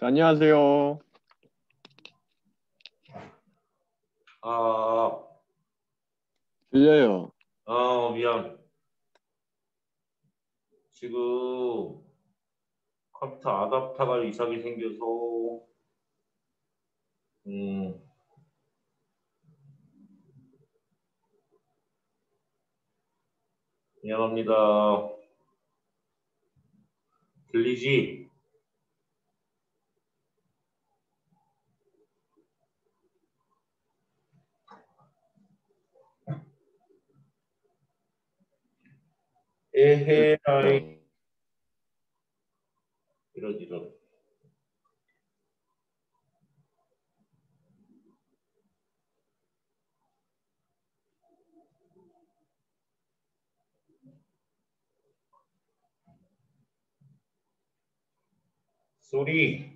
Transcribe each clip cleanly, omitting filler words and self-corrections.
자, 안녕하세요. 아, 들려요. 미안. 지금 컴퓨터 아답터가 이상이 생겨서, 음, 미안합니다. 들리지? 에헤라이. 이런. 소리.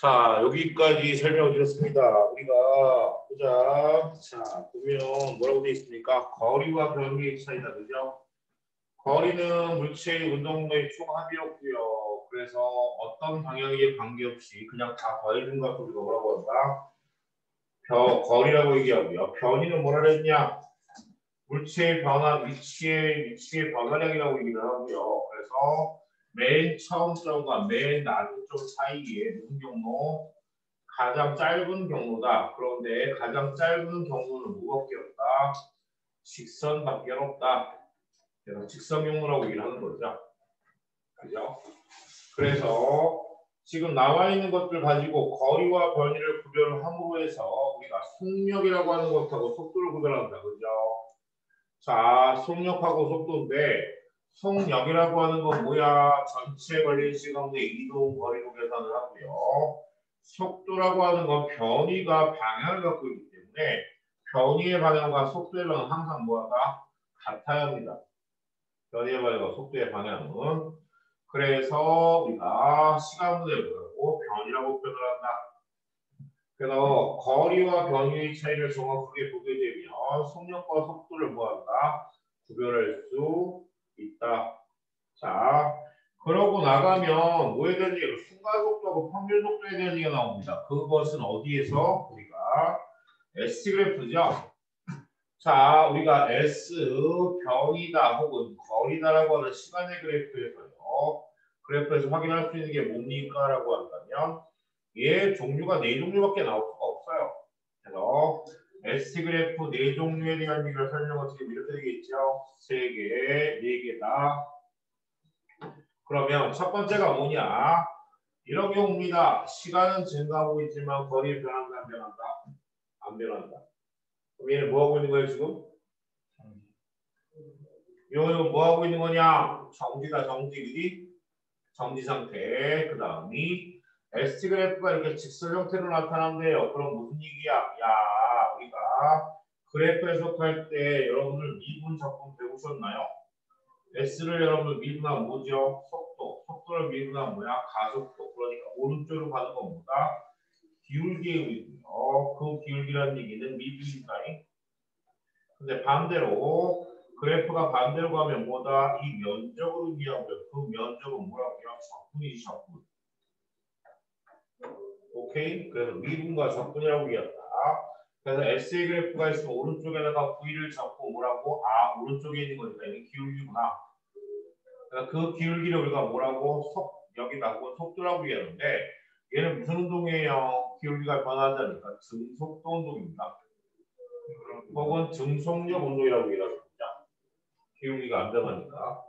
자, 여기까지 설명드렸습니다. 우리가 보자. 자, 보면 뭐라고 되어 있습니까? 거리와 변기의 차이다. 그죠? 거리는 물체의 운동의 총합이었고요. 그래서 어떤 방향에 관계없이 그냥 다 더해준 것을 우리가 뭐라고 한다? 거리라고 얘기하고요. 변이는 뭐라 그랬냐? 물체의 변화, 위치의 변화량이라고 얘기를 하고요. 그래서 맨 처음 점과 맨 낮은 점 사이에 무슨 경로? 가장 짧은 경로다. 그런데 가장 짧은 경로는 뭐밖에 없다? 직선밖에 없다. 그래서 직선 경로라고 얘기를 하는 거죠. 그죠? 그래서 지금 나와 있는 것들 가지고 거리와 변이를 구별함으로 해서 우리가 속력이라고 하는 것하고 속도를 구별한다. 그죠? 자, 속력하고 속도인데 속력이라고 하는 건 뭐야? 전체 걸린 시간의 이동 거리로 계산을 하고요. 속도라고 하는 건 변이가 방향을 갖고 있기 때문에 변이의 방향과 속도의 방향은 항상 뭐하다? 같아야 합니다. 변이의 방향과 속도의 방향은. 그래서 우리가 시간분의 뭐라고? 변이라고 표현을 한다. 그래서 거리와 변이의 차이를 정확하게 보게 되면 속력과 속도를 뭐한다? 구별할 수 있다. 자, 그러고 나가면 뭐에 대한 얘기가 순간속도하고 평균속도에 대한 얘기가 나옵니다. 그것은 어디에서? 우리가 S 그래프죠. 자, 우리가 S 변이다 혹은 거리다라고 하는 시간의 그래프에서요. 그래프에서 확인할 수 있는 게 뭡니까? 라고 한다면 얘 종류가 네 종류밖에 나올 수가 없어요. 그래서 S 그래프 네 종류에 대한 얘기를 설명을 지금 이렇게 되겠죠. 세 개, 네 개다. 그러면 첫 번째가 뭐냐? 이런 경우입니다. 시간은 증가하고 있지만 거리는 변한다, 안 변한다? 안 변한다. 그럼 얘는 뭐 하고 있는 거예요, 지금? 이거는 뭐 하고 있는 거냐? 정지다, 정지, 그지? 정지 상태. 그 다음이 S 그래프가 이렇게 직선 형태로 나타난대요. 그럼 무슨 얘기야? 야, 우리가 그래프 해석할 때 여러분들 미분 적분 배우셨나요? S를 여러분들 미분하면 뭐죠? 속도. 속도를 미분하면 뭐야? 가속도. 그러니까 오른쪽으로 가는 건 뭐다? 기울기의 의미요. 그 기울기라는 얘기는 미분이다. 근데 반대로 그래프가 반대로 가면 뭐다? 이 면적을 의미하고요. 그 면적은 뭐라고요? 적분이지, 적분. 오케이? 그래서 미분과 적분이라고 얘기한다. 그래서 SA 그래프가 있으면 오른쪽에다가 V를 잡고 뭐라고? 아, 오른쪽에 있는 거니까 이게 기울기구나. 그래서 그 기울기를 우리가 뭐라고? 여기다 혹은 속도라고 얘기하는데 얘는 무슨 운동이에요? 기울기가 변하자니까 증속도 운동입니다. 혹은 증속력 운동이라고 얘기합니다. 기울기가 안 변하니까.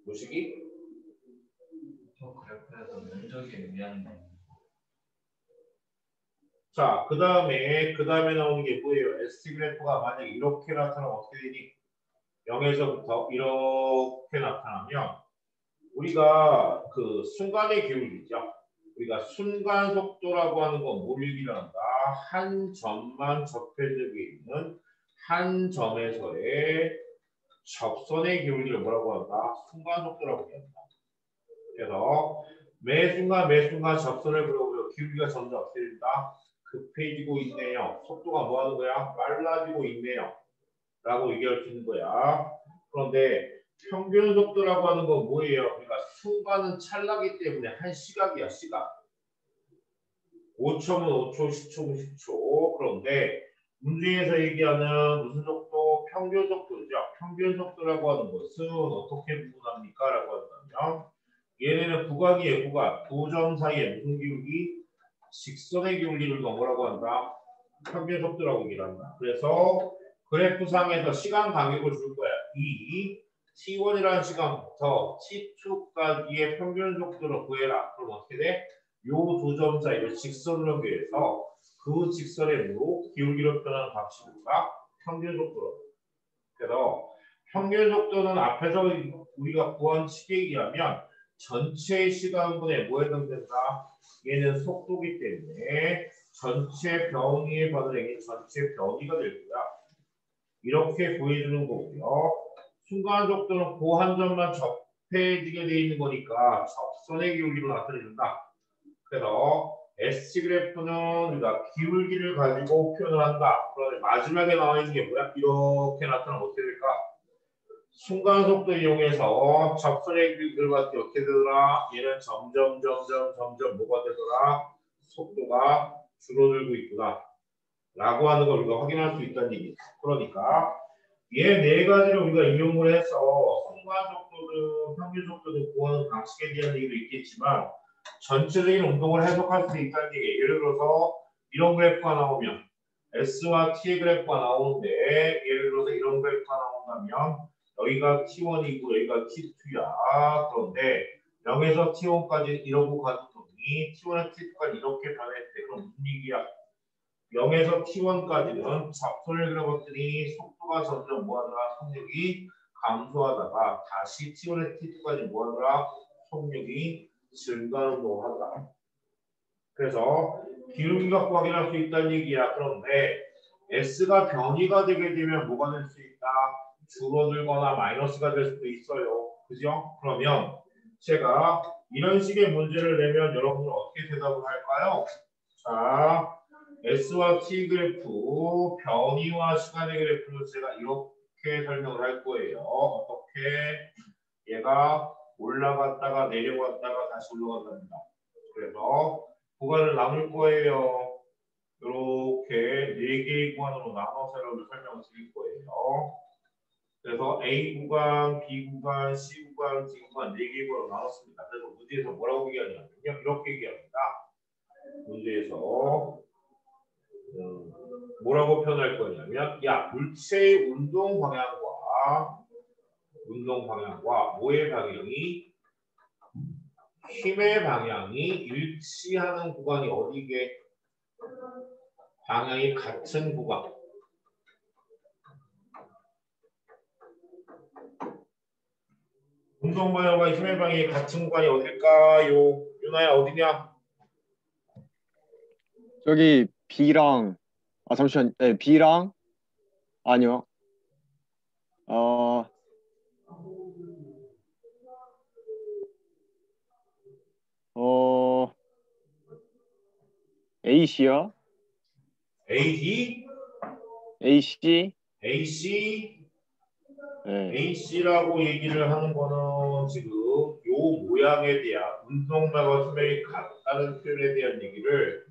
무식이? 그래프에서 면적이 의미하는 거. 자, 그 다음에 나오는 게 뭐예요? ST 그래프가 만약에 이렇게 나타나면 어떻게 되니? 0에서부터 이렇게 나타나면 우리가 그 순간의 기울기죠. 우리가 순간 속도라고 하는 건 뭘 얘기를 한다? 한 점만 접해지고 있는 한 점에서의 접선의 기울기를 뭐라고 한다? 순간속도라고 한다. 그래서 매 순간 접선을 그려보면 기울기가 점점 어떻게 된다? 급해지고 있네요. 속도가 뭐 하는 거야? 빨라지고 있네요. 라고 얘기할 수 있는 거야. 그런데 평균 속도라고 하는 건 뭐예요? 그러니까 순간은 찰나기 때문에 한 시각이야, 시각. 5초면 5초, 10초면 10초. 그런데 문제에서 얘기하는 무슨 속도? 평균 속도죠. 평균 속도라고 하는 것은 어떻게 구분합니까? 라고 한다면 얘네는 구간이에요, 구간. 두 점 사이에 무슨 기울기? 직선의 기울기를 뭐라고 한다? 평균 속도라고 얘기를 한다. 그래서 그래프상에서 시간 간격을 줄 거야. 이 t1이라는 시간부터 t2까지의 평균 속도를 구해라. 그럼 어떻게 돼? 요 두 점 사이를 직선으로 연결해서 그 직선의 무로 기울기로 표현하는 값이 뭐가? 평균 속도. 그래서 평균 속도는 앞에서 우리가 구한 식에 의하면 전체 시간분의 뭐에 해당된다? 얘는 속도기 때문에 전체 변이의 반응이 전체 변이가 될 거야. 이렇게 구해주는 거고요. 순간 속도는 그 한 점만 접해지게 돼 있는 거니까 접선의 기울기로 나타낸다. 그래서 S 그래프는 우리가 기울기를 가지고 표현을 한다. 그런데 마지막에 나와 있는 게 뭐야? 이렇게 나타나면 어떻게 될까? 순간 속도 이용해서 접선의 기울기를 봤을 때 어떻게 되더라? 얘는 점점 뭐가 되더라? 속도가 줄어들고 있구나. 라고 하는 걸 우리가 확인할 수 있다는 얘기죠. 그러니까 얘 네 가지를 우리가 이용을 해서 순간 속도든 평균 속도든 구하는 방식에 대한 얘기도 있겠지만 전체적인 운동을 해석할 수 있다는 얘기예요. 예를 들어서 이런 그래프가 나오면 S와 T의 그래프가 나오는데 예를 들어서 이런 그래프가 나온다면 여기가 T1이고 여기가 T2야. 그런데 0에서 T1까지 이러고 가더니 T1에서 T2까지 이렇게 변했대. 그럼 무슨 얘기야? 0에서 T1까지는 접선을 그려봤더니 속도가 점점 뭐하더라? 속력이 감소하다가 다시 T1에서 T2까지 뭐하더라? 속력이 증가운동하다. 그래서 기울기 갖고 확인할 수 있다는 얘기야. 그런데 S가 변이가 되게 되면 뭐가 될 수 있다? 줄어들거나 마이너스가 될 수도 있어요. 그죠? 그러면 제가 이런 식의 문제를 내면 여러분은 어떻게 대답을 할까요? 자, S와 T 그래프, 변이와 시간의 그래프를 제가 이렇게 설명을 할 거예요. 어떻게 얘가 올라갔다가 내려갔다가 다시 올라간답니다. 그래서 구간을 나눌 거예요. 이렇게 4개의 구간으로 나눠서 여러분들 설명을 드릴 거예요. 그래서 A 구간, B 구간, C 구간, D 구간 4개의 구간으로 나눴습니다. 그래서 문제에서 뭐라고 얘기하냐면요. 이렇게 얘기합니다. 문제에서 뭐라고 표현할 거냐면 야 물체의 운동 방향과 뭐의 방향이 힘의 방향이 일치하는 구간이 어디게? 방향이 같은 구간. 운동 방향과 힘의 방향이 같은 구간이 어딜까요? 유나야 어디냐? 저기 B랑 잠시만. 네, B랑 아니요. 어, 어, AC야? AD, AC? AC, 네. AC라고 얘기를 하는 거는 지금 요 모양에 대한 운동량과 힘이 같다는 표현에 대한 얘기를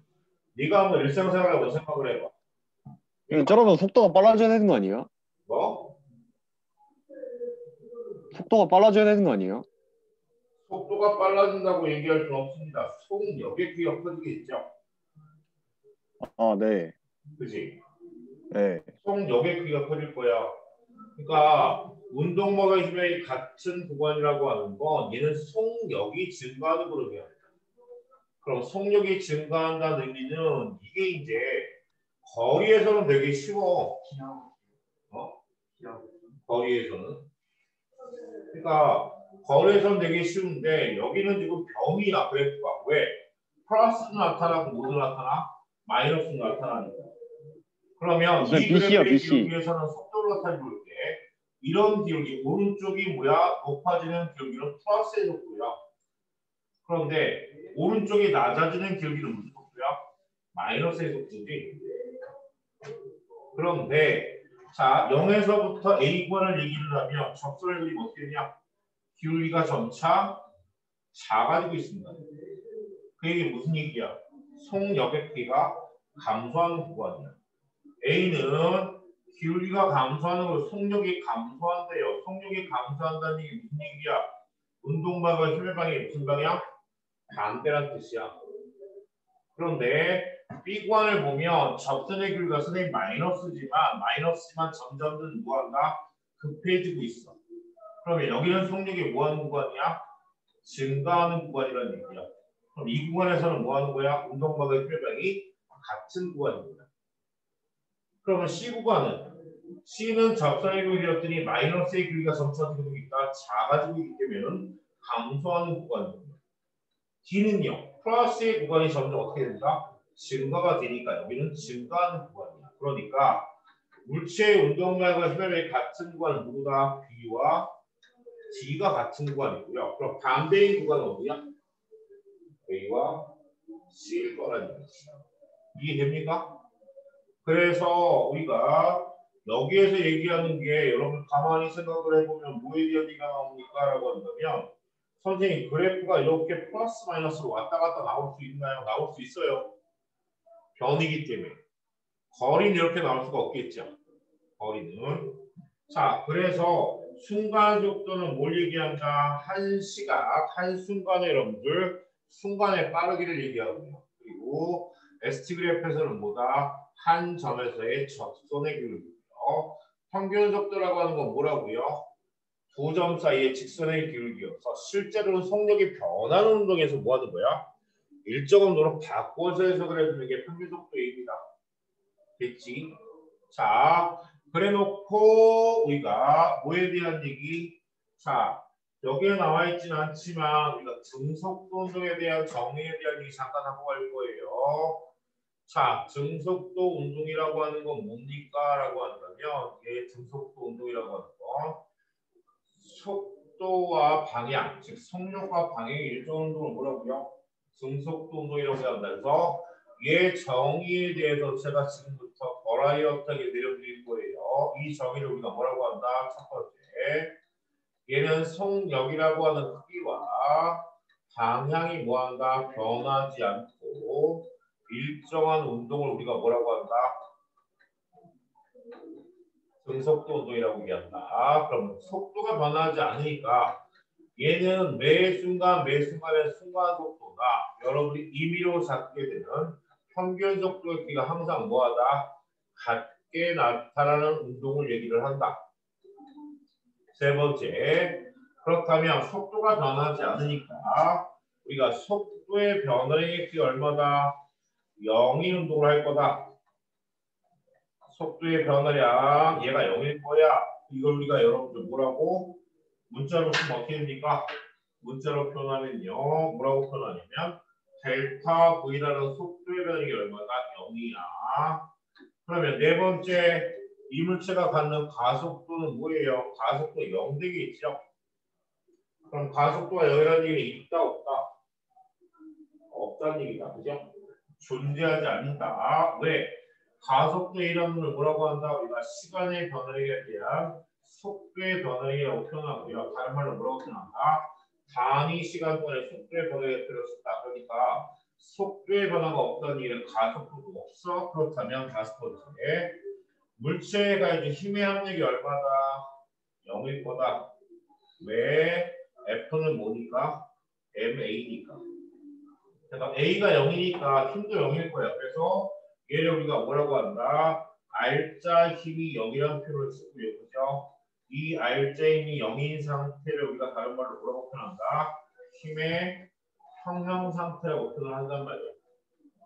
네가 한번 일상생활에 한번 생각을 해봐. 저러면 속도가 빨라져야 되는 거 아니에요? 뭐? 속도가 빨라져야 되는 거 아니에요? 속도가 빨라진다고 얘기할 수는 없습니다. 속력의 귀가 커지겠죠. 아, 네. 그지? 네. 속력의 귀가 커질 거야. 그러니까 운동량과 힘이 같은 구간이라고 하는 건 얘는 속력이 증가하는 거로요. 그럼 속력이 증가한다는 의미는 이게 이제 거리에서는 되게 쉬워. 거리에서는. 그러니까 거리에서는 되게 쉬운데 여기는 지금 변이야 그래프가. 왜? 플러스도 나타나고 뭐도 나타나? 마이너스가 나타나니까. 그러면 무슨 이 BC요, 그래프의 BC. 기울기에서는 속도를 나타내볼 때 이런 기울기, 오른쪽이 뭐야? 높아지는 기울기는 플러스의 속도야. 그런데 오른쪽이 낮아지는 기울기는 무슨 속도야? 마이너스의 속도지. 그런데 자 0에서부터 A 구간을 얘기를 하면 접선의 그림이 어떻게 되냐? 기울기가 점차 작아지고 있습니다. 그 얘기 무슨 얘기야? 속여객비가 감소하는 구간이야. A는 기울기가 감소하는 걸 속력이 감소한대요. 속력이 감소한다는 얘기 무슨 얘기야? 운동방과 힘의 방향이 무슨 방향? 반대란 뜻이야. 그런데 B 구간을 보면 접선의 기울기가 선생님 마이너스지만 점점 뭐한다? 급해지고 있어. 그러면 여기는 속력이 뭐하는 구간이야? 증가하는 구간이라는 얘기야. 그럼 이 구간에서는 뭐하는 거야? 운동방의 힘의 방향이 같은 구간입니다. 그러면 C 구간은 C는 접선의 기울기였더니 마이너스의 기울기가 점차 어떻게 되고 있다? 작아지고 있기 때문에 감소하는 구간입니다. D는요. 플러스의 구간이 점점 어떻게 된다? 증가가 되니까 여기는 증가하는 구간이야. 그러니까 물체의 운동량과 힘의 같은 구간은 누구다? B와 D가 같은 구간이고요. 그럼 반대인 구간은 어디야? A와 C일 거라는 얘기죠. 이해됩니까? 그래서 우리가 여기에서 얘기하는 게 여러분 가만히 생각을 해보면 뭐에 대한 얘기가 나옵니까? 라고 한다면 선생님 그래프가 이렇게 플러스 마이너스로 왔다 갔다 나올 수 있나요? 나올 수 있어요. 변이기 때문에. 거리는 이렇게 나올 수가 없겠죠. 거리는. 자, 그래서 순간 속도는 뭘 얘기한다? 한 시각, 한 순간에 여러분들 순간의 빠르기를 얘기하고요. 그리고 ST 그래프에서는 뭐다? 한 점에서의 접선의 기울기고요. 평균 속도라고 하는 건 뭐라고요? 두 점 사이의 직선의 기울기여서 실제로는 속력이 변하는 운동에서 뭐 하는 거야? 일정 온도로 바꿔서 해석을 해주는 게 평균 속도입니다. 됐지? 자, 그래 놓고 우리가 뭐에 대한 얘기? 자, 여기에 나와 있지는 않지만 우리가 등속도 운동에 대한 정의에 대한 얘기 잠깐 하고 갈 거예요. 자, 등속도 운동이라고 하는 건 뭡니까? 라고 한다면 이게 등속도 운동이라고 하는 건 속도와 방향, 즉 속력과 방향의 일정 운동을 뭐라고요? 등속도 운동이라고 한다. 그래서 얘 정의에 대해서 제가 지금부터 버라이어트하게 내려드릴 거예요. 이 정의를 우리가 뭐라고 한다? 첫 번째, 얘는 속력이라고 하는 크기와 방향이 뭐한다? 변하지 않고 일정한 운동을 우리가 뭐라고 한다? 등속도 운동이라고 얘기한다. 그럼 속도가 변하지 않으니까 얘는 매 순간의 순간 속도가 여러분이 임의로 잡게 되는 평균 속도의 크기가 항상 뭐하다? 같게 나타나는 운동을 얘기를 한다. 세 번째, 그렇다면 속도가 변하지 않으니까 우리가 속도의 변화의 크기가 얼마다? 0인 운동을 할 거다. 속도의 변화량 얘가 0일 거야. 이걸 우리가 여러분들 뭐라고? 문자로 쓰면 어떻게 됩니까? 문자로 표현하면요. 뭐라고 표현하냐면 델타 V라는 속도의 변화량이 얼마다? 0이야. 그러면 네 번째 이물체가 갖는 가속도는 뭐예요? 가속도 0 되겠죠. 그럼 가속도가 0이라는 얘기는 있다 없다? 없다는 얘기다. 그죠? 존재하지 않는다. 왜? 가속도의 이름을 뭐라고 한다? 우리가 시간의 변화에 대한 속도의 변화라고 표현하고요. 다른 말로 뭐라고 표현한다? 단위 시간 동안의 속도의 변화에 들었다. 그러니까 속도의 변화가 없다는 얘기는 가속도도 없어. 그렇다면 다섯 번째 물체가 이제 힘의 압력이 얼마다? 0일 거다. 왜? F는 뭐니까? MA니까. 그러니까 A가 0이니까 힘도 0일 거야. 그래서 얘를 우리가 뭐라고 한다? 알짜 힘이 0이라는 표현을 쓰고요. 그죠? 이 알짜 힘이 0인 상태를 우리가 다른 말로 뭐라고 표현한다? 힘의 평형 상태라고 표현을 한단 말이에요.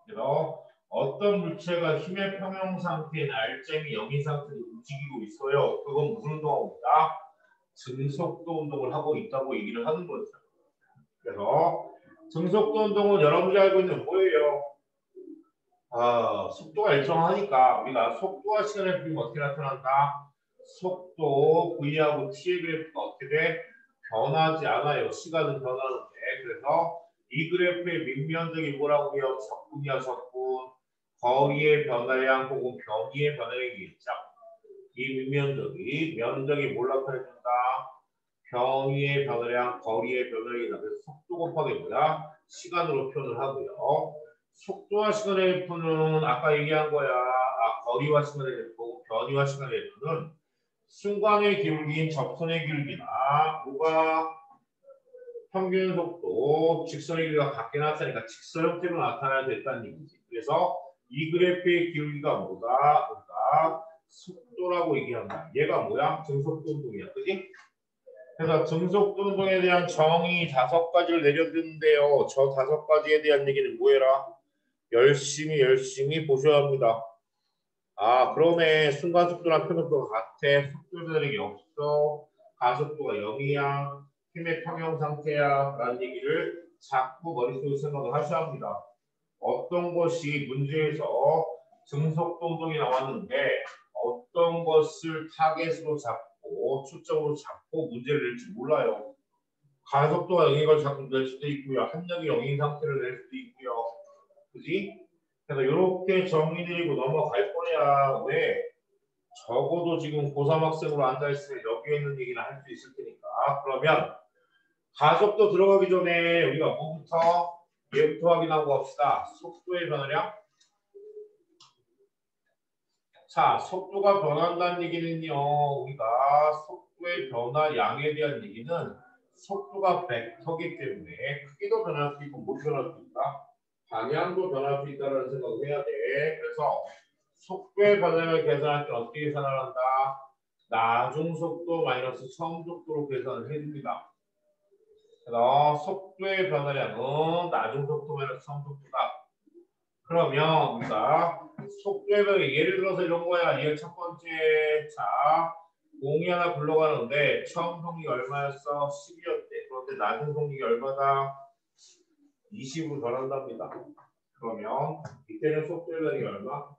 그래서 어떤 물체가 힘의 평형 상태인 알짜 힘이 0인 상태로 움직이고 있어요. 그건 무슨 운동하고 있다? 등속도 운동을 하고 있다고 얘기를 하는 거죠. 그래서 등속도 운동은 여러분이 알고 있는 뭐예요? 속도가 일정하니까 우리가 속도와 시간의 그림이 어떻게 나타난다? 속도 V하고 T의 그래프가 어떻게 돼? 변하지 않아요. 시간은 변하는데. 그래서 이 그래프의 밑면적이 뭐라고 해요? 적분이야, 적분. 거리의 변화량 혹은 변이의 변화량이겠죠. 이 밑면적이 면적이 뭘로 나타낸다? 변이의 변화량, 거리의 변화량이다. 그래서 속도 곱하기 뭐야? 시간으로 표현을 하고요. 속도와 시간의 F는 아까 얘기한 거야. 거리와 시간의 F, 변이와 시간의 F는 순간의 기울기인 접선의 기울기나 뭐가 평균 속도, 직선의 길이가 같게 나타나니까 직선 형태로 나타나야 됐다는 얘기지. 그래서 이 그래프의 기울기가 뭐다? 속도라고 얘기한다. 얘가 뭐야? 증속도 운동이야. 그지? 그래서 증속도 운동에 대한 정의 5가지를 내려드는데요. 저 5가지에 대한 얘기는 뭐해라? 열심히 보셔야 합니다. 그러네. 순간속도랑 편속도가 같아. 속도 변화량이 없어. 가속도가 0이야. 힘의 평형 상태야. 라는 얘기를 자꾸 머릿속에 생각을 하셔야 합니다. 어떤 것이 문제에서 증속도 운동이 나왔는데 어떤 것을 타겟으로 잡고 초점으로 잡고 문제를 낼지 몰라요. 가속도가 0인 걸 자꾸 낼 수도 있고요. 합력이 0인 상태를 낼 수도 있고요. 그지? 그래서 이렇게 정의 내리고 넘어갈 거야. 왜? 적어도 지금 고3 학생으로 앉아있으면 여기에 있는 얘기는 할 수 있을 테니까. 그러면 가속도 들어가기 전에 우리가 뭐부터? 얘부터 확인하고 갑시다. 속도의 변화량. 자, 속도가 변한다는 얘기는요. 우리가 속도의 변화량에 대한 얘기는 속도가 벡터이기 때문에 크기도 변할 수 있고 못 변할 수 있다. 방향도 변할 수 있다는 생각을 해야 돼. 그래서 속도의 변화량을 계산할 때 어떻게 계산을 한다? 나중속도 마이너스 처음속도로 계산을 해줍니다. 그래서 속도의 변화량은 나중속도 마이너스 처음속도다. 그러면 우리가 속도의 변화 예를 들어서 이런 거야. 얘 첫 번째 자 공이 하나 굴러가는데 처음 속력이 얼마였어? 10이었대. 그런데 나중 속력이 얼마다? 20으로 변한답니다. 그러면 이때는 속도의 변화량이 얼마?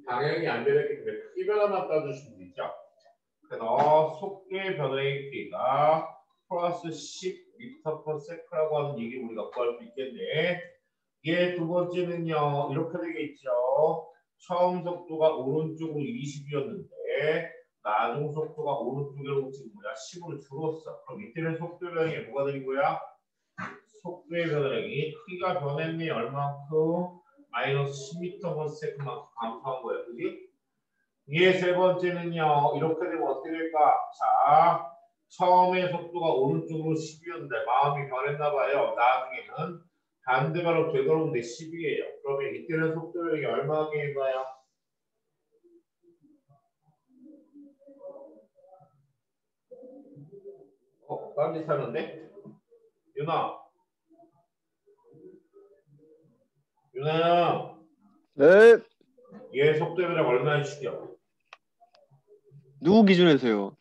방향이 안 변했기 때문에 크기 변화만 따주시면 되죠. 그래서 속도의 변화의 크기가 플러스 10m/s라고 하는 얘기를 우리가 구할 수 있겠네. 얘 두 번째는요. 이렇게 되겠죠. 처음 속도가 오른쪽으로 20이었는데 나중 속도가 오른쪽으로 지금 뭐야? 10으로 줄었어. 그럼 이때는 속도의 변화량이 뭐가 되는 거야? 속도의 변화량이 크기가 변했네. 얼마만큼? 마이너스 10m/s만큼 감소한 거야. 그지? 얘 세 번째는요. 이렇게 되면 어떻게 될까? 자, 처음에 속도가 오른쪽으로 10이었는데 마음이 변했나 봐요. 나중에는 반대가로 되돌아오는데 10이에요. 그러면 이때는 속도량이 얼마겠나요? 딴짓하는데? 유나야, 네. 얘 속도량 얼마나 시켜? 누구 기준에서요?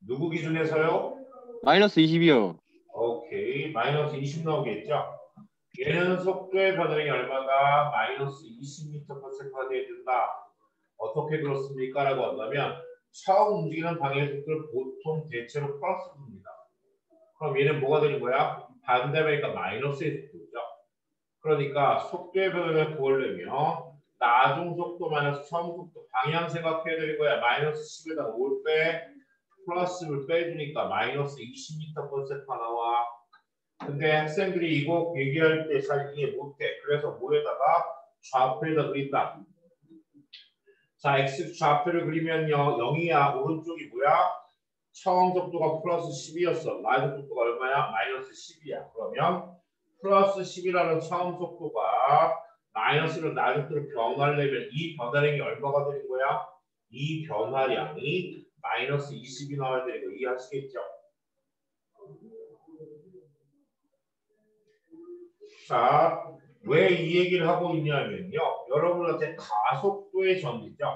누구 기준에서요? 마이너스 20이요. 오케이, 마이너스 20 나오겠죠? 얘는 속도의 변화량이 얼마다? 마이너스 20m/s가 돼야 된다. 어떻게 그렇습니까? 라고 한다면 처음 움직이는 방향 속도를 보통 대체로 플러스 봅니다. 그럼 얘는 뭐가 되는 거야? 반대면이니까 마이너스의 속도죠. 그러니까 속도의 변화를 구하려면 나중 속도 마이너스 처음 속도 방향 생각해야 되는 거야. 마이너스 10에다 뭘 빼? 플러스를 빼주니까 마이너스 20m/s가 나와. 근데 학생들이 이거 얘기할 때 잘 이해 못해. 그래서 뭐에다가 좌표에다 그린다. 자, x 좌표를 그리면요. 0이야. 오른쪽이 뭐야? 처음 속도가 플러스 10이었어. 나중 속도가 얼마야? 마이너스 10이야. 그러면 플러스 10이라는 처음 속도가 마이너스로 나중 속도로 변화하려면 이 변화량이 얼마가 되는 거야? 이 변화량이 마이너스 20이 나와야 되는 거 이해하시겠죠? 자, 왜 이 얘기를 하고 있냐면요. 여러분한테 가속도의 정의죠.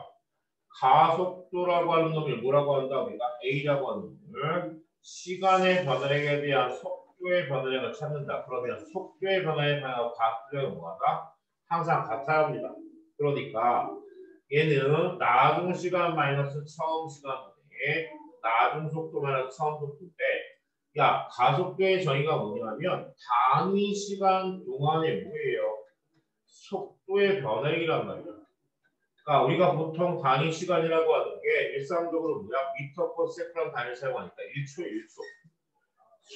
가속도라고 하는 놈을 뭐라고 한다? 우리가 A라고 하는 놈을 시간의 변화량에 대한 속도의 변화량을 찾는다. 그러면 속도의 변화에 대한 가속도가 뭐하다? 항상 같아야 합니다. 그러니까 얘는 나중 시간 마이너스 처음 시간분의 나중 속도 마이너스 처음 속도인데 야 가속도의 정의가 뭐냐면 단위 시간 동안에 뭐예요? 속도의 변화이란 말이야. 그러니까 우리가 보통 단위 시간이라고 하는 게 일상적으로 뭐야? 미터 퍼 세컨 단위를 사용하니까 1초에 1초.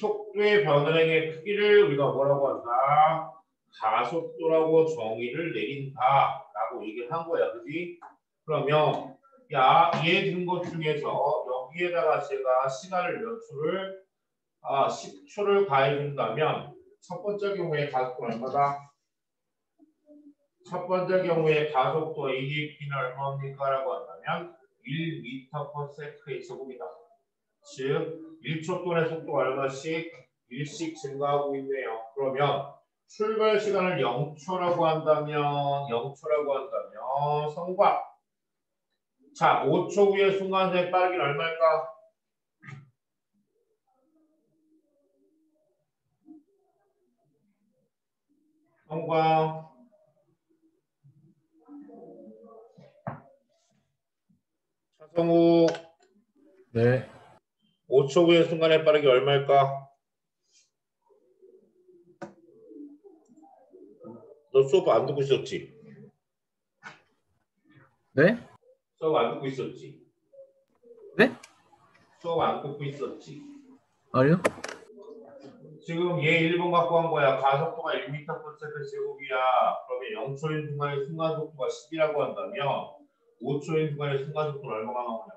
속도의 변화량의 크기를 우리가 뭐라고 한다? 가속도라고 정의를 내린다라고 얘기를 한 거야. 그지? 그러면 야, 이해 든 것 중에서 여기에다가 제가 시간을 몇 초를 10초를 가해준다면 첫 번째 경우에 가속도는 얼마다? 첫 번째 경우에 가속도 ADP는 얼마입니까? 라고 한다면 1m/s의 제곱이다. 즉 1초 동안의 속도가 얼마씩? 1씩 증가하고 있네요. 그러면 출발 시간을 0초라고 한다면 성과. 자, 5초 후에 순간의 빠르기는 얼마일까? 성과. 차성우. 네. 5초 후에 순간의 빠르기 얼마일까? 너 수업 안 듣고 있었지? 네? 수업 안 듣고 있었지? 네? 수업 안 듣고 있었지? 아니요? 지금 얘 1번 갖고 한 거야. 가속도가 1m/s 제곱이야. 그러면 0초인 순간의 순간 속도가 10이라고 한다면 5초인 순간의 순간 속도는 얼마가 나오냐?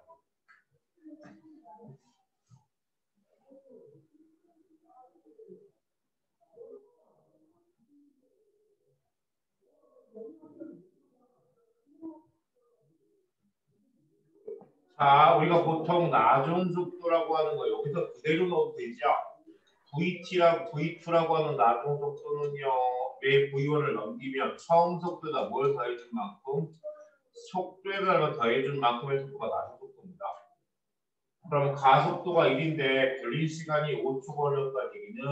자, 우리가 보통 나중 속도라고 하는 거 여기서 그대로 넣어도 되죠. V2라고 하는 나중 속도는요. 매 V1을 넘기면 처음 속도가 뭘 더해준 만큼 속도에 더해준 만큼의 속도가 나중 속도입니다. 그럼 가속도가 1인데 걸린 시간이 5초 걸렸다는 얘기는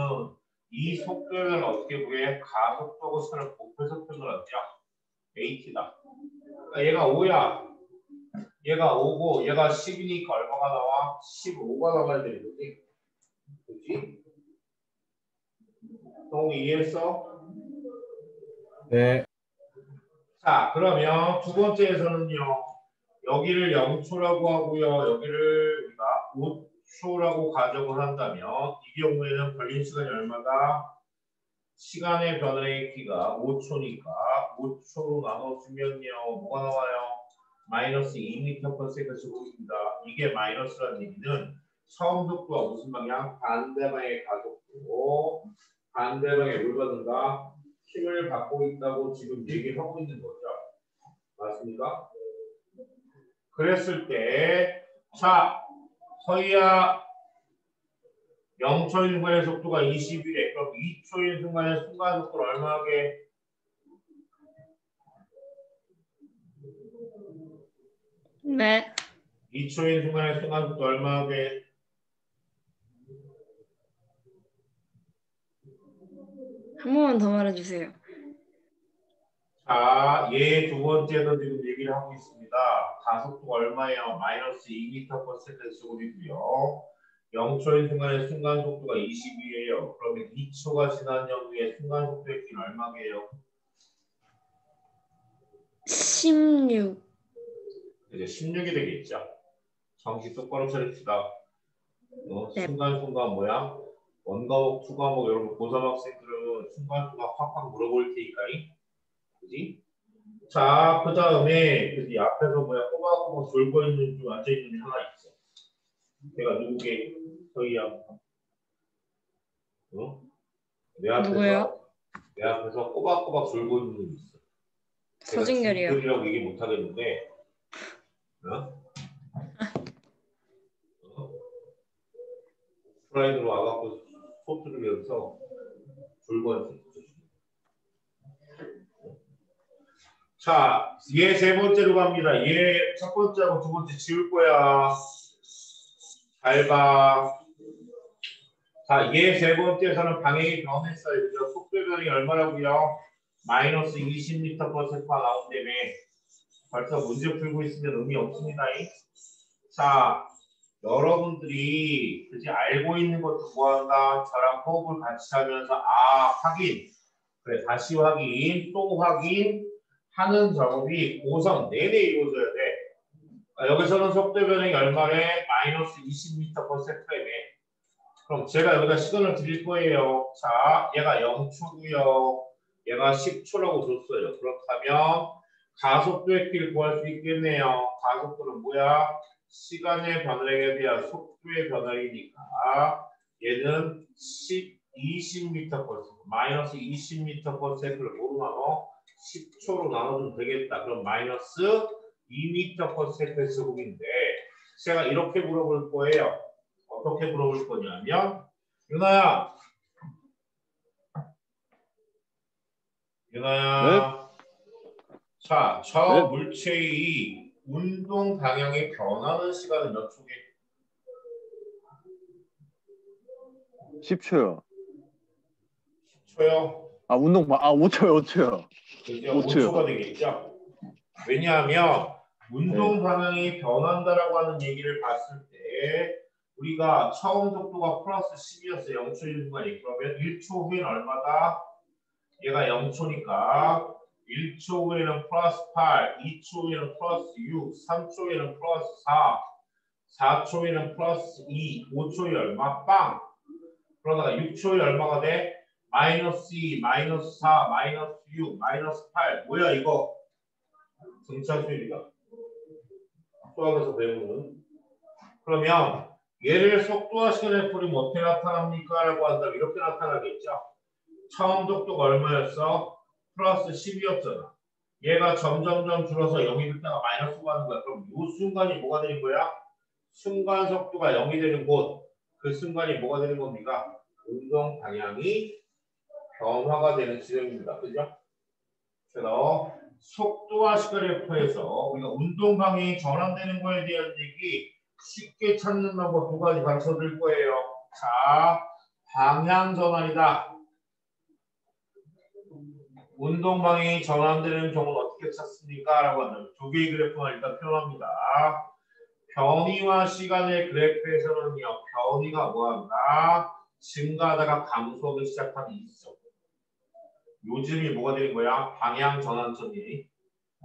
이 속도를 어떻게 구해? 가속도 시간을 곱해서 표현하죠. AT다. 그러니까 얘가 5야. 얘가 5고 얘가 10이니까 얼마가 나와? 15가 나와야 되는 거지. 그렇지? 동 이해했어? 네. 자, 그러면 두 번째에서는요. 여기를 0초라고 하고요. 여기를 우리가 5초라고 가정을 한다면 이 경우에는 걸린 시간이 얼마다? 시간의 변화의 키가 5초니까 5초로 나눠주면요. 뭐가 나와요? 마이너스 2m/s 제곱입니다. 이게 마이너스라는 얘기는 처음 속도가 무슨 방향? 반대방의 가속도. 반대방에 뭘 받는다? 힘을 받고 있다고 지금 얘기를 하고 있는 거죠. 맞습니까? 그랬을 때, 자, 서희야, 0초인 순간의 속도가 20이래. 그럼 2초인 순간의 순간 속도를 얼마 하게? 네. 2초인 순간의 순간 속도 얼마 하게? 한 번만 더 말해주세요. 자, 얘 두 번째도 지금 얘기를 하고 있습니다. 가속도가 얼마예요? 마이너스 2m/s 제곱이고요. 0초인 순간의 순간 속도가 20이에요. 그러면 2초가 지난 경우에 순간 속도의 길은 얼마게요? 16. 이제 16이 되겠죠. 정신 똑바로 차립시다. 네. 순간순간 뭐야? 원과목, 투과목 여러분 고3 학생들은 순간순간 확확 물어볼 테니까잉. 그지? 자, 그 다음에 그지 앞에서 뭐야 꼬박꼬박 졸고 있는 중 앉아 있는 게 하나 있어. 걔가 누구게? 저희야. 내 앞에서 누구요? 내 앞에서 꼬박꼬박 졸고 있는 분 있어. 서진결이요. 지금이라고 얘기 못 하겠는데. 프라이드로 와갖고 소트를 외워서 졸고 있어. 자, 얘 세 번째로 갑니다. 얘 첫 번째하고 두 번째 지울 거야. 잘 봐. 자, 얘 세 번째에서는 방향이 변했어요. 그죠? 속도 변이 얼마라고요? 마이너스 20m/s가 나온다며. 벌써 문제 풀고 있으면 의미 없습니다. 자, 여러분들이 그지 알고 있는 것도 뭐한다? 저랑 호흡을 같이 하면서 확인. 그래, 다시 확인, 또 확인 하는 작업이 고3 내내 이루어져야 돼. 여기서는 속도 변형이 얼마래? 마이너스 20m/s이네. 그럼 제가 여기다 시간을 드릴 거예요. 자, 얘가 0초고요. 얘가 10초라고 줬어요. 그렇다면 가속도의 길을 구할 수 있겠네요. 가속도는 뭐야? 시간의 변화량에 대한 속도의 변화이니까 얘는 20m/s, 마이너스 20m/s를 뭐로 나눠? 10초로 나눠주면 되겠다. 그럼 마이너스 2m/s 제곱인데 제가 이렇게 물어볼 거예요. 어떻게 물어볼 거냐면 윤아야, 네? 자, 저 네? 물체의 운동 방향이 변하는 시간은 몇 초게? 10초요. 10초요? 5초요, 5초요. 그죠? 5초요. 5초가 되겠죠? 왜냐하면 운동 방향이 변한다라고 하는 얘기를 봤을 때 우리가 처음 속도가 플러스 10이었어요. 0초인 순간이. 그러면 1초 후에는 얼마다? 얘가 0초니까 1초 후에는 플러스 8, 2초 후에는 플러스 6, 3초 후에는 플러스 4, 4초 후에는 플러스 2, 5초 후에 얼마? 빵! 그러다가 6초 후에 얼마가 돼? 마이너스 2, 마이너스 4, 마이너스 6, 마이너스 8. 뭐야 이거? 등차수열이다. 수학에서 배우는. 그러면 얘를 속도와 시간의 풀이면 어떻게 나타납니까? 라고 한다면 이렇게 나타나겠죠. 처음 속도가 얼마였어? 플러스 10이었잖아. 얘가 점점점 줄어서 0이 됐다가 마이너스가 하는 거야. 그럼 이 순간이 뭐가 되는 거야? 순간 속도가 0이 되는 곳. 그 순간이 뭐가 되는 겁니까? 운동 방향이 변화가 되는 지점입니다. 그죠? 그래서 속도와 시간의 표에서 우리가 운동 방향이 전환되는 거에 대한 얘기 쉽게 찾는 방법 두 가지 가르쳐 드릴 거예요. 자, 방향 전환이다. 운동 방향이 전환되는 경우는 어떻게 찾습니까? 라고 하면 두 개의 그래프만 일단 표현합니다. 변이와 시간의 그래프에서는요, 변이가 뭐한다? 증가하다가 감소하기 시작하는 있어. 요즘이 뭐가 되는 거야? 방향 전환점이.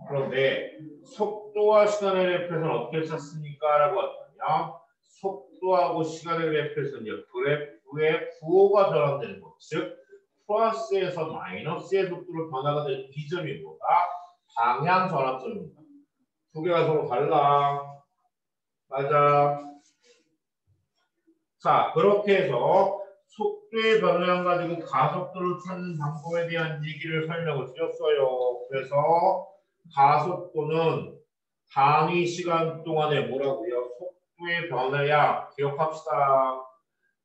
그런데 속도와 시간의 그래프에서는 어떻게 찾습니까? 라고 한다면 속도하고 시간의 그래프에서는요, 그래프의 부호가 변환되는 것. 즉 플러스에서 마이너스의 속도로 변화가 되는 이 점이 뭐다? 방향 전환점입니다. 두 개가 서로 달라. 맞아. 자, 그렇게 해서 속도의 변화량 가지고 가속도를 찾는 방법에 대한 얘기를 설명을 드렸어요. 그래서 가속도는 단위 시간 동안에 뭐라고요? 속도의 변화량 기억합시다.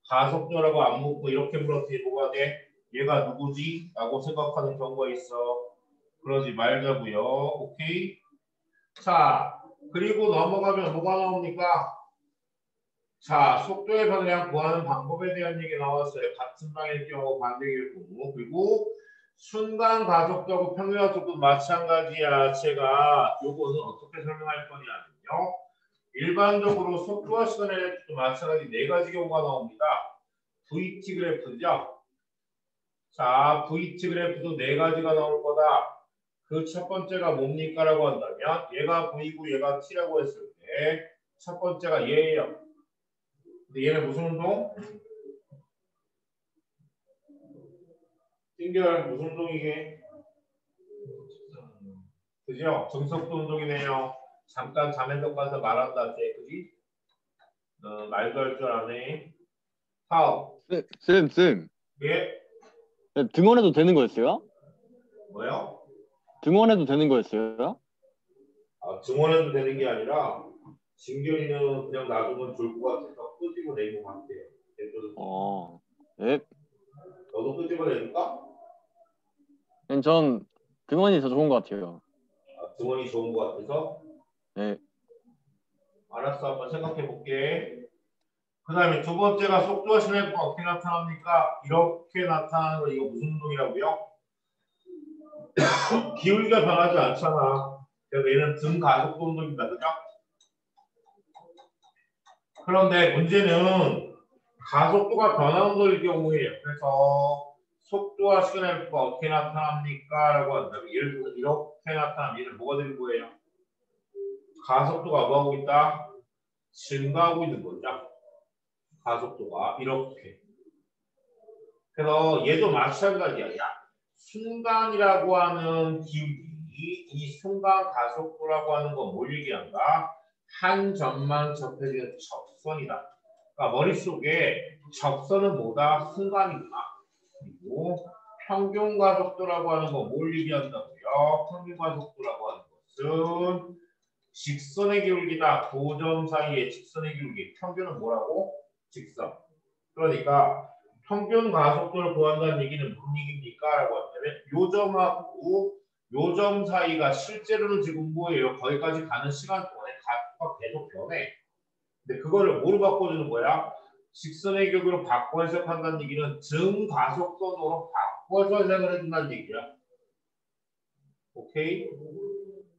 가속도라고 안 묻고 이렇게 물었더니 뭐가 돼? 얘가 누구지? 라고 생각하는 경우가 있어. 그러지 말자고요. 오케이? 자, 그리고 넘어가면 뭐가 나옵니까? 자, 속도의 변화량 구하는 방법에 대한 얘기 나왔어요. 같은 방향일 경우 반대일 경우. 그리고 순간 가속도하고 평균 가속도 마찬가지야. 제가 요거는 어떻게 설명할 거냐면요. 일반적으로 속도와 시간의 그래프도 마찬가지 네 가지 경우가 나옵니다. VT 그래프죠. 자, VT 그래프도 네 가지가 나올 거다. 그 첫 번째가 뭡니까? 라고 한다면 얘가 V고 얘가 T라고 했을 때 첫 번째가 얘예요. 근데 얘는 무슨 운동? 띵결 무슨 운동이게? 그죠? 정석도 운동이네요. 잠깐 잠에서 가서 말한다. 그지? 말도 할 줄 아네. 다음. 쌤. 예? 네, 등원해도 되는 거였어요? 뭐요? 등원해도 되는 거였어요? 증언해도 되는 게 아니라 진결이는 그냥 놔두면 졸 것 같아서 끄집어 내고 갈게요. 네. 너도 끄집어 내줄까? 전 등원이 더 좋은 것 같아요. 증언이 좋은 것 같아서? 네. 알았어. 한번 생각해 볼게. 그 다음에 두 번째가 속도와 시간과 어떻게 나타납니까? 이렇게 나타나는 거 이거 무슨 운동이라고요? 기울기가 변하지 않잖아. 그래서 얘는 등 가속도 운동입니다. 그죠? 그런데 문제는 가속도가 변하는 걸 경우에요. 그래서 속도와 시간의 F가 어떻게 나타납니까? 라고 한다면 예를 들어서 이렇게 나타나면 얘는 뭐가 되는 거예요? 가속도가 뭐하고 있다? 증가하고 있는 거죠. 가속도가 이렇게. 그래서 얘도 마찬가지야. 야, 순간이라고 하는 기울기, 이 순간 가속도라고 하는 건 뭘 얘기한다? 한 점만 접해지는 접선이다. 그러니까 머릿속에 접선은 뭐다? 순간이구나. 그리고 평균 가속도라고 하는 건 뭘 얘기한다고요? 평균 가속도라고 하는 것은 직선의 기울기다. 두 점 사이의 직선의 기울기. 평균은 뭐라고? 직선. 그러니까 평균 가속도를 구한다는 얘기는 무슨 얘기입니까? 라고 한다면 요 점하고 요 점 사이가 실제로는 지금 뭐예요? 거기까지 가는 시간 동안에 가속도가 계속 변해. 근데 그거를 뭐로 바꿔주는 거야? 직선의 격으로 바꿔 해석한다는 얘기는 증가속도로 바꿔서 해석을 해준다는 얘기야. 오케이?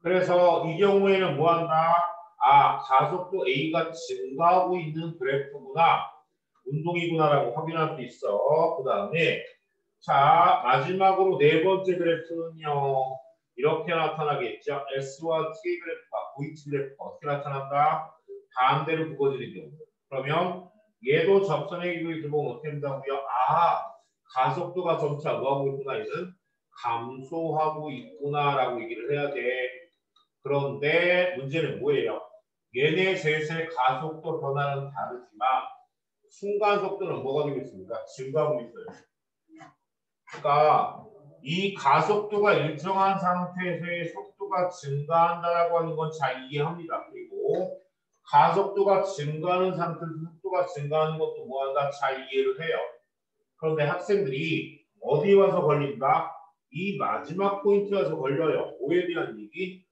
그래서 이 경우에는 뭐 한다? 아, 가속도 A가 증가하고 있는 그래프구나. 운동이구나라고 확인할 수 있어. 그 다음에 자, 마지막으로 네 번째 그래프는요. 이렇게 나타나겠죠. S와 T 그래프가 VT 그래프가 어떻게 나타난다? 반대로 굽어지는 경우. 그러면 얘도 접선의 기울기 들어보면 어떻게 된다고요? 아, 가속도가 점차 뭐하고 있구나. 얘는 감소하고 있구나라고 얘기를 해야 돼. 그런데 문제는 뭐예요? 얘네 셋의 가속도 변화는 다르지만 순간 속도는 뭐가 되고 있습니까? 증가하고 있어요. 그러니까 이 가속도가 일정한 상태에서의 속도가 증가한다라고 하는 건 잘 이해합니다. 그리고 가속도가 증가하는 상태에서 속도가 증가하는 것도 뭐한다? 잘 이해를 해요. 그런데 학생들이 어디 와서 걸린다? 이 마지막 포인트에 와서 걸려요. 뭐에 대한 얘기?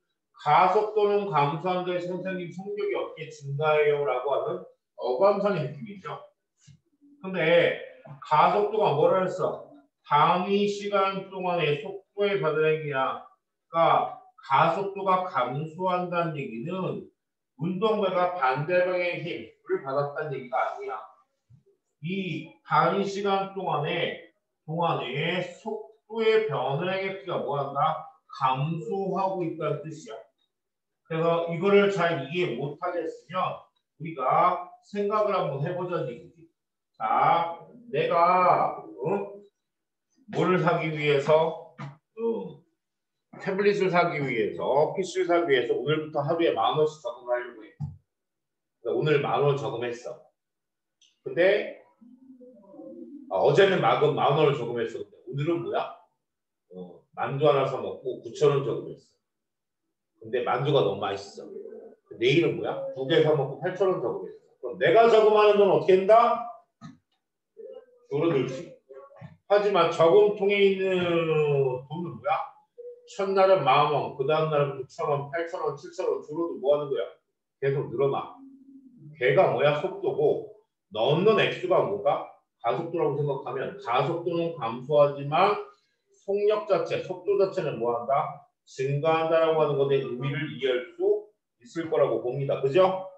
가속도는 감소한데 선생님 속력이 어떻게 증가해요? 라고 하는 어감상의 느낌이죠. 근데 가속도가 뭐라 했어? 단위 시간 동안의 속도의 받아내기야. 그러니까 가속도가 감소한다는 얘기는 운동배가 반대 방향의 힘을 받았다는 얘기가 아니야. 이 단위 시간 동안에 속도의 변화의 값이 뭐한다? 감소하고 있다는 뜻이야. 그래서 이거를 잘 이해 못하겠으면 우리가 생각을 한번 해보자는 얘기지. 자, 내가 뭐를 사기 위해서 태블릿을 사기 위해서 PC를 사기 위해서 오늘부터 하루에 10,000원씩 저금하려고 해. 그러니까 오늘 10,000원 저금했어. 근데 어제는 10,000원을 저금했어. 근데 오늘은 뭐야? 만두 하나 사 먹고 9,000원 저금했어. 근데 만두가 너무 맛있어. 내일은 뭐야? 2개 사 먹고 8,000원 저금했어. 그럼 내가 저금하는 돈 어떻게 한다? 줄어들지. 하지만 저금통에 있는 돈은 뭐야? 첫날은 10,000원, 그 다음 날은 9,000원, 8,000원, 7,000원 줄어도 뭐 하는 거야? 계속 늘어나. 걔가 뭐야? 속도고 넣는 액수가 뭐가? 가속도라고 생각하면 가속도는 감소하지만 속력 자체, 속도 자체는 뭐 한다? 증가한다라고 하는 것의 의미를 이해할 수 있을 거라고 봅니다. 그죠?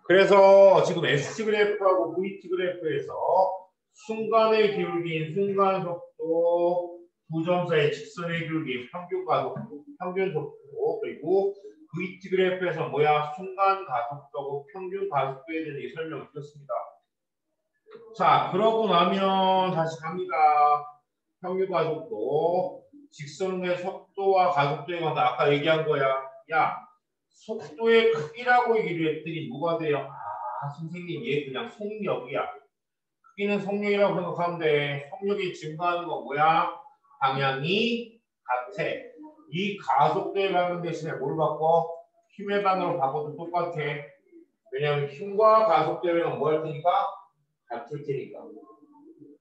그래서 지금 ST 그래프하고 VT 그래프에서 순간의 기울기인 순간 속도, 두 점 사이의 직선의 기울기, 평균 가속도, 평균 속도, 그리고 VT 그래프에서 뭐야? 순간 가속도고 평균 가속도에 대해 설명을 드렸습니다. 자, 그러고 나면 다시 갑니다. 평균 가속도, 직선의 속도와 가속도에 관해서 아까 얘기한 거야. 야, 속도의 크기라고 얘기를 했더니 뭐가 돼요? 아, 선생님 얘 그냥 속력이야. 크기는 속력이라고 생각하면 돼. 속력이 증가하는 거 뭐야? 방향이 같아. 이 가속도의 방향 대신에 뭘 바꿔? 힘의 방향으로 바꿔도 똑같아. 왜냐하면 힘과 가속도의 방향은 뭐 할 테니까? 같을 테니까.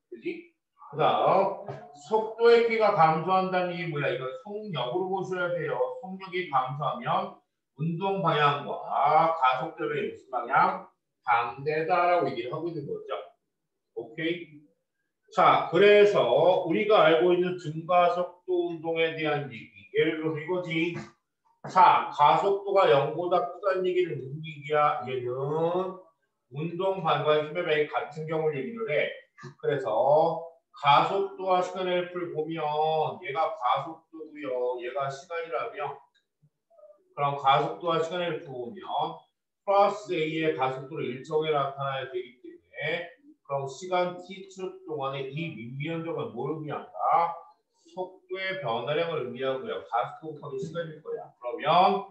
그지? 그 다음 속도의 크기가 감소한다는 게 뭐야? 이건 속력으로 보셔야 돼요. 속력이 감소하면 운동 방향과 가속도의 무슨 방향? 반대다라고 얘기를 하고 있는 거죠. 오케이? 자, 그래서 우리가 알고 있는 증가속도 운동에 대한 얘기. 예를 들어서 이거지. 자, 가속도가 0보다 크다는 얘기는 무슨 얘기야? 얘는 운동 반과 힘의 방이 같은 경우를 얘기를 해. 그래서 가속도와 시간의 그래프를 보면 얘가 가속도고요. 얘가 시간이라면 그럼 가속도와 시간의 그래프 보면 플러스 A의 가속도로 일정에 나타나야 되기 때문에 그럼 시간 t초 동안에 이 밑면적은 뭘 의미한다? 속도의 변화량을 의미하고요. 가속도 곱하기 시간일 거야. 그러면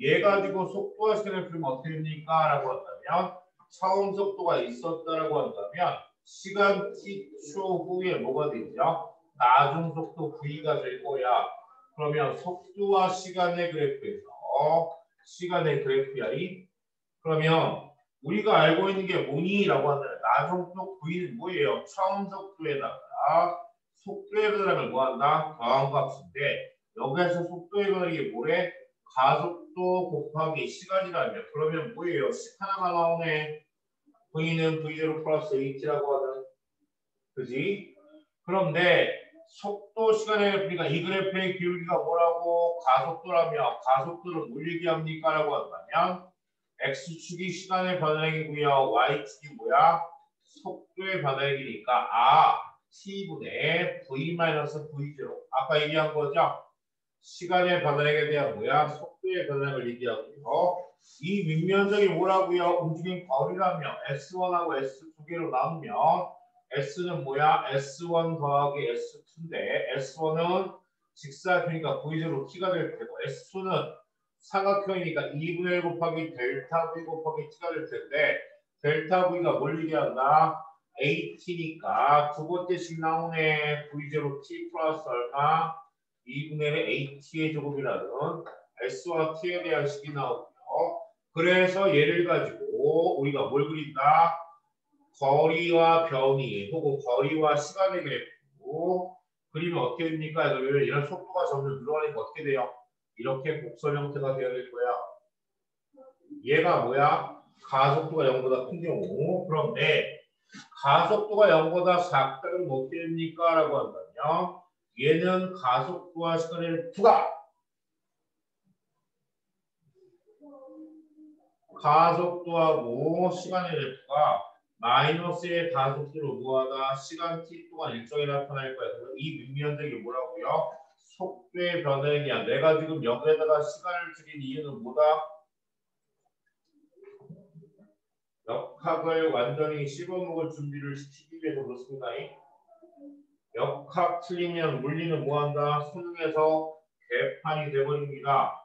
얘 가지고 속도와 시간을 풀면 어떻게 됩니까? 라고 한다면 처음 속도가 있었다라고 한다면 시간 t초 후에 뭐가 되죠? 나중 속도 v가 될 거야. 그러면 속도와 시간의 그래프에서 시간의 그래프야. 그러면 우리가 알고 있는 게 뭐니라고 한다면 나중 속도 v는 뭐예요? 처음 속도에다가 속도의 변화를 뭐한다? 더한 값인데 여기에서 속도의 변화이 뭐래? 가속도 곱하기 시간이라면 그러면 뭐예요? 식 하나가 나오네. v는 v0 플러스 h라고 하는 그지? 그런데 속도 시간의 그래프니까 이 그래프의 기울기가 뭐라고? 가속도라며 가속도를 뭘 얘기합니까? 라고 한다면 x축이 시간의 변화량이고요. y축이 뭐야? 속도의 변화량이니까 t분의 v-v0 아까 얘기한 거죠? 시간의 변화량에 대한 뭐야? 속도의 변화량을 얘기하고요. 이 윗면적이 뭐라고요? 움직임 거리라며 S1하고 S 두 개로 나누면 S는 뭐야? S1 더하기 S2인데 S1은 직사각형이니까 V0 T가 될 테고 S2는 삼각형이니까 2분의 1 곱하기 델타 V 곱하기 T가 될 텐데 델타 V가 뭘 얘기한다? AT니까 두 번째씩 나오네. V0 T 플러스 얼마? 2분의 1의 AT의 제곱이라는 S와 T에 대한 식이 나오고요. 그래서 얘를 가지고 우리가 뭘 그린다? 거리와 변이 혹은 거리와 시간의 그래프 그리면 어떻게 됩니까? 이런 속도가 점점 늘어나니까 어떻게 돼요? 이렇게 곡선 형태가 되어야 될 거야. 얘가 뭐야? 가속도가 0보다 큰 경우. 그런데 가속도가 0보다 작다면 어떻게 됩니까? 라고 한다면 얘는 가속도와 시간의 부가 가속도하고 시간의 그래프가 마이너스의 가속도로 무하다 시간 t 동안 일정에 나타날 거야. 그래서 이 밑면적이 뭐라고요? 속도의 변화량이야. 내가 지금 여기에다가 시간을 줄인 이유는 뭐다? 역학을 완전히 씹어먹을 준비를 시키기 위해서 그렇습니다. 역학 틀리면 물리는 뭐한다? 수능에서 개판이 되어버립니다.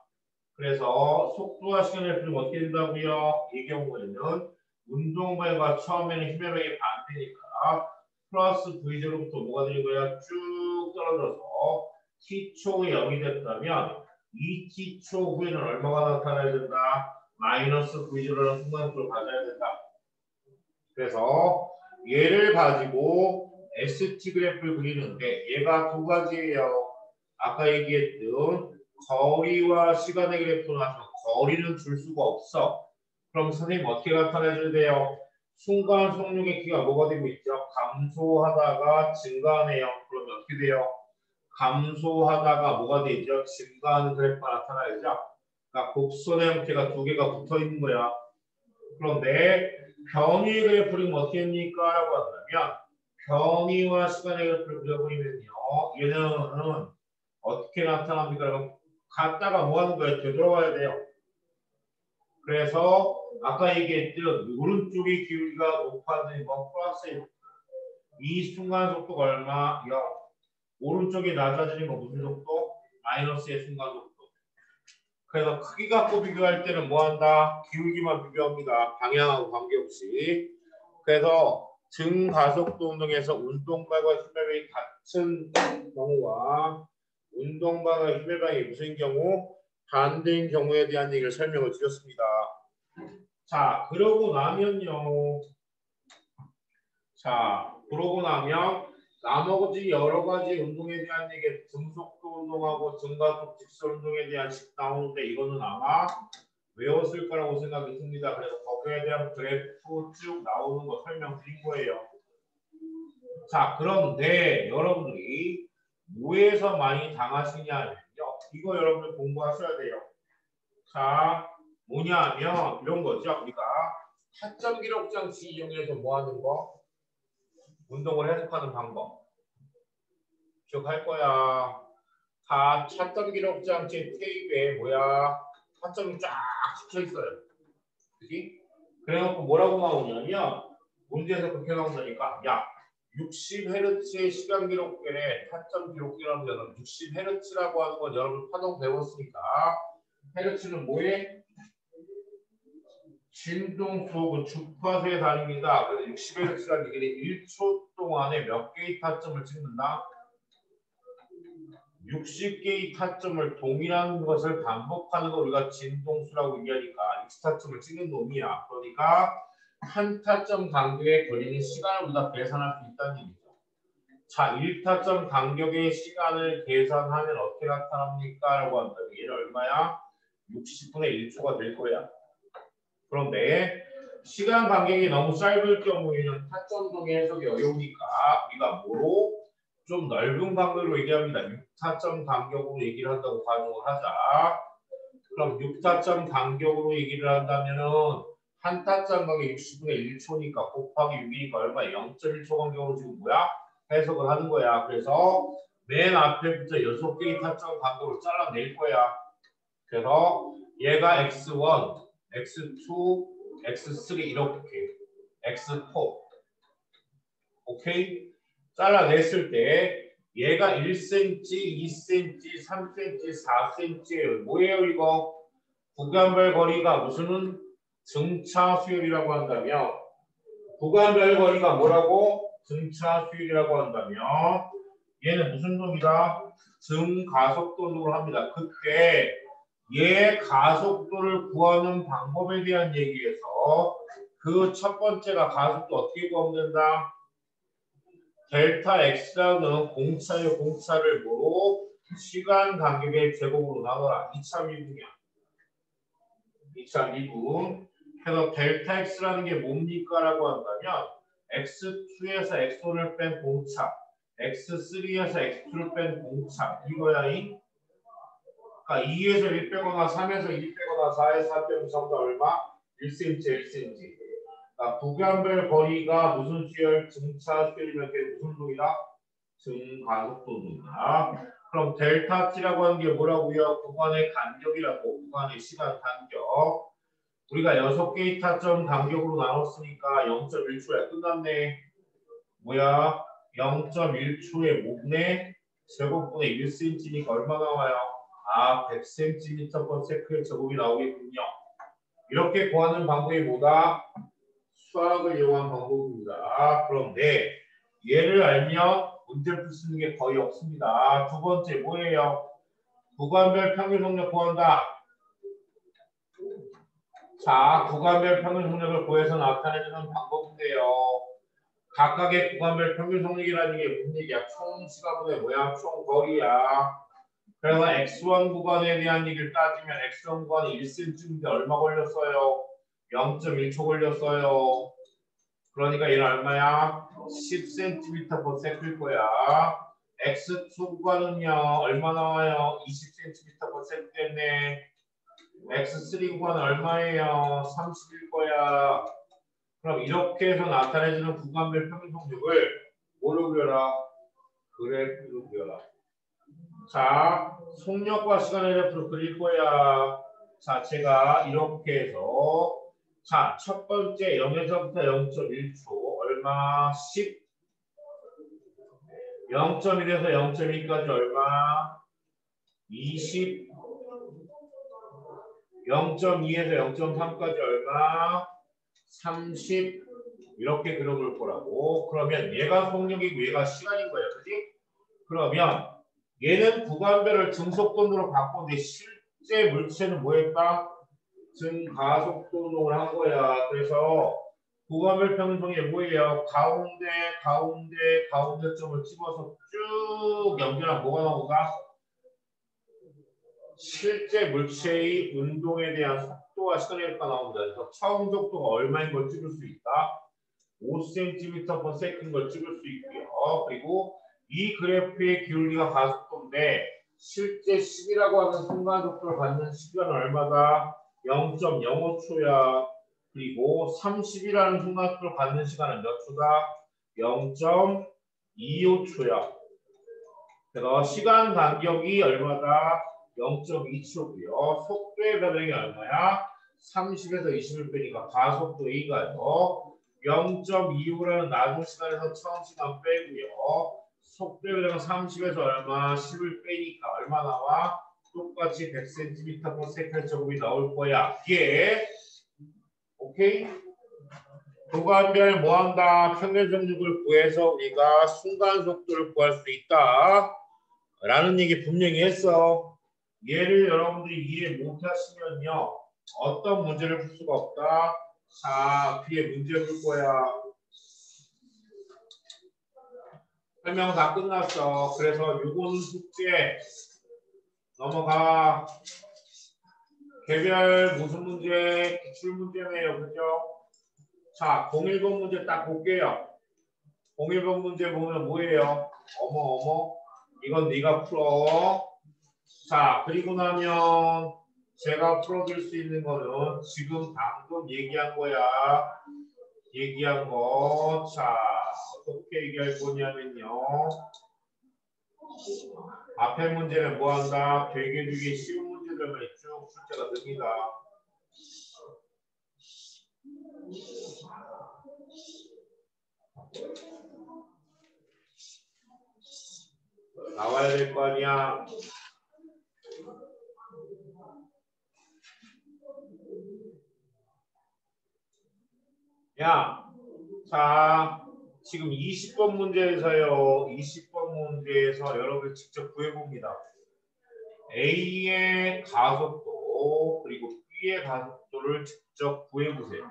그래서 속도와 시간을 풀면 어떻게 된다고요? 이 경우에는 운동발과 처음에는 힘의 방이 반대니까 플러스 V0부터 뭐가 되는 거야? 쭉 떨어져서 T초 후에 0이 됐다면 이 T초 후에는 얼마가 나타나야 된다? 마이너스 V0라는 순간수를 가져야 된다. 그래서 얘를 가지고 ST 그래프를 그리는데 얘가 두 가지예요. 아까 얘기했던 거리와 시간의 그래프는 하지만 거리는 줄 수가 없어. 그럼 선생님 어떻게 나타내줘야 돼요? 순간 속력의 키가 뭐가 되고 있죠? 감소하다가 증가하네요. 그러면 어떻게 돼요? 감소하다가 뭐가 되죠? 증가하는 그래프가 나타나야죠. 그러니까 곡선의 형태가 두 개가 붙어 있는 거야. 그런데 변이의 그래프는 어떻게 합니까? 라고 한다면 변이와 시간의 그래프를 그려버리면요. 얘는 어떻게 나타납니까? 여러분? 갔다가 뭐 하는 거예요? 되돌아와야 돼요. 그래서 아까 얘기했던 오른쪽의 기울기가 높아지는 건 플러스 이 순간 속도가 얼마? 0. 오른쪽이 낮아지는 건 무슨 속도? 마이너스의 순간 속도. 그래서 크기 갖고 비교할 때는 뭐 한다? 기울기만 비교합니다. 방향하고 관계없이. 그래서 증가속도 운동에서 운동방과 힘의 방이 같은 경우와 운동방과 힘의 방이 무슨 경우? 반대인 경우에 대한 얘기를 설명을 드렸습니다. 자, 그러고 나면요. 자, 그러고 나면 나머지 여러 가지 운동에 대한 얘기, 등속도 운동하고 증가속 직선 운동에 대한 식 나오는데 이거는 아마 외웠을 거라고 생각이 듭니다. 그래서 거기에 대한 그래프 쭉 나오는 거 설명드린 거예요. 자, 그런데 여러분들이 뭐에서 많이 당하시냐면요. 이거 여러분들 공부하셔야 돼요. 자, 뭐냐 하면 이런 거죠. 우리가 타점 기록 장치 이용해서 뭐 하는 거? 운동을 해석하는 방법. 기억할 거야. 다 타점 기록 장치 테이프에 뭐야? 타점이 쫙 찍혀 있어요. 그지? 그래갖고 뭐라고 나오냐면 문제에서 그렇게 나온다니까. 야, 60Hz의 시간 기록계에 타점 기록계라는 거는 60Hz라고 하는 건 여러분 파동 배웠으니까 헤르츠는 뭐에? 진동 수업은 주파수의 단위입니다. 그래서 60Hz라는 얘기는 1초 동안에 몇 개의 타점을 찍는다? 60개의 타점을 동일한 것을 반복하는 걸 우리가 진동수라고 얘기하니까 60타점을 찍는 놈이야. 그러니까 한 타점 간격에 걸리는 시간을 우리가 계산할 수 있다는 얘기죠. 자, 1타점 간격의 시간을 계산하면 어떻게 나타납니까? 라고 한다면 얘는 얼마야? 60분의 1초가 될 거야. 그런데 시간 간격이 너무 짧을 경우에는 타점 동의 해석이 어려우니까 우리가 뭐로? 좀 넓은 간격으로 얘기합니다. 6타점 간격으로 얘기를 한다고 가정을 하자. 그럼 6타점 간격으로 얘기를 한다면은 한 타점 간격이 60분의 1초니까 곱하기 6이니까 얼마? 0.1초 간격으로 지금 뭐야? 해석을 하는 거야. 그래서 맨 앞에부터 6개의 타점 간격으로 잘라낼 거야. 그래서 얘가 x1, x2, x3 이렇게 x4 오케이? 잘라냈을 때 얘가 1cm, 2cm, 3cm, 4cm예요. 뭐예요 이거? 구간별 거리가 무슨 등차 수열이라고 한다면 구간별 거리가 뭐라고? 등차 수열이라고 한다면 얘는 무슨 놈이다? 등가속도로 합니다. 그때 얘 가속도를 구하는 방법에 대한 얘기에서 그 첫 번째가 가속도 어떻게 구하면 된다? 델타 x라는 공차의 공차를 뭐로? 시간 간격의 제곱으로 나눠라. 2차 미분이야. 2차 미분. 그래서 델타 x라는 게 뭡니까? 라고 한다면 x2에서 x5를 뺀 공차, x3에서 x2를 뺀 공차. 이거야 이. 그러니까 2에서 1 빼거나 3에서 2 빼거나 4에서 4 빼면 전부 다 얼마? 1cm, 1cm. 그러니까 구간별 거리가 무슨 수열? 등차 수열이면 그게 무슨 동이다? 등가속도 동이다. 그럼 델타 t라고 하는 게 뭐라고요? 구간의 간격이라고. 구간의 시간 간격. 우리가 6개의 타점 간격으로 나눴으니까 0.1초야. 끝났네. 뭐야? 0.1초에 목내 제곱분의 1cm니까 얼마 나와요? 아, 100cm/s의 제곱이 나오겠군요. 이렇게 구하는 방법이 뭐다? 수학을 이용한 방법입니다. 그런데 얘를 알면 문제를 풀 수 있는 게 거의 없습니다. 두 번째 뭐예요? 구간별 평균 속력 구한다. 자, 구간별 평균 속력을 구해서 나타내주는 방법인데요. 각각의 구간별 평균 속력이라는 게 무슨 얘기야? 총 시간분의 뭐야? 총 거리야. 그래서 x1 구간에 대한 얘기를 따지면 x1 구간이 1cm인데 얼마 걸렸어요? 0.1초 걸렸어요. 그러니까 얘는 얼마야? 10cm/s일 거야. x2 구간은요 얼마 나와요? 20cm/s 때문에 x3 구간은 얼마예요? 30일 거야. 그럼 이렇게 해서 나타내주는 구간별 평균 속력을 뭐로 그려라? 그래프로 그려라. 자, 속력과 시간의 그래프를 그릴 거야. 자, 제가 이렇게 해서 자, 첫 번째 0에서부터 0.1초 얼마? 10 0.1에서 0.2까지 얼마? 20 0.2에서 0.3까지 얼마? 30 이렇게 그려볼 거라고. 그러면 얘가 속력이고 얘가 시간인 거예요. 그지? 그러면 얘는 구간별을 등속도로 바꿨는데 실제 물체는 뭐 했다? 등가속도를 한 거야. 그래서 구간별 평균속이 뭐예요? 가운데 점을 집어서 쭉 연결하면 뭐가 나오까? 실제 물체의 운동에 대한 속도와 시간의 효과가 나옵니다. 그래서 차음 속도가 얼마인 걸 찍을 수 있다? 5cm/s 걸 찍을 수 있고요. 그리고 이 그래프의 기울기가 가속도인데 실제 10이라고 하는 순간 속도를 갖는 시간은 얼마다? 0.05초야. 그리고 30이라는 순간 속도를 갖는 시간은 몇 초다? 0.25초야. 그래서 시간 간격이 얼마다? 0.2초고요. 속도의 변형이 얼마야? 30에서 20을 빼니까 가속도 A가요. 0.25라는 낮은 시간에서 처음 시간 빼고요. 속도의 변형은 30에서 얼마? 10을 빼니까 얼마 나와? 똑같이 100cm/s 제곱이 나올 거야. 이게 오케이? 도관별 뭐한다? 평면 정육을 구해서 우리가 순간 속도를 구할 수 있다. 라는 얘기 분명히 했어. 얘를 여러분들이 이해 못하시면요. 어떤 문제를 풀 수가 없다. 자, 뒤에 문제 풀 거야. 설명 다 끝났어. 그래서 요거는 숙제. 넘어가. 개별 무슨 문제? 기출 문제네요. 그죠? 자, 01번 문제 딱 볼게요. 01번 문제 보면 뭐예요? 어머. 이건 네가 풀어. 자, 그리고 나면 제가 풀어줄 수 있는 거는 지금 방금 얘기한 거야. 얘기한 거. 자, 어떻게 얘기할 거냐면요. 앞에 문제는 뭐 한다? 되게 쉬운 문제들만 쭉 출제가 됩니다. 나와야 될 거 아니야. 야, 자, 지금 20번 문제에서요. 20번 문제에서 여러분 직접 구해봅니다. A의 가속도 그리고 B의 가속도를 직접 구해보세요.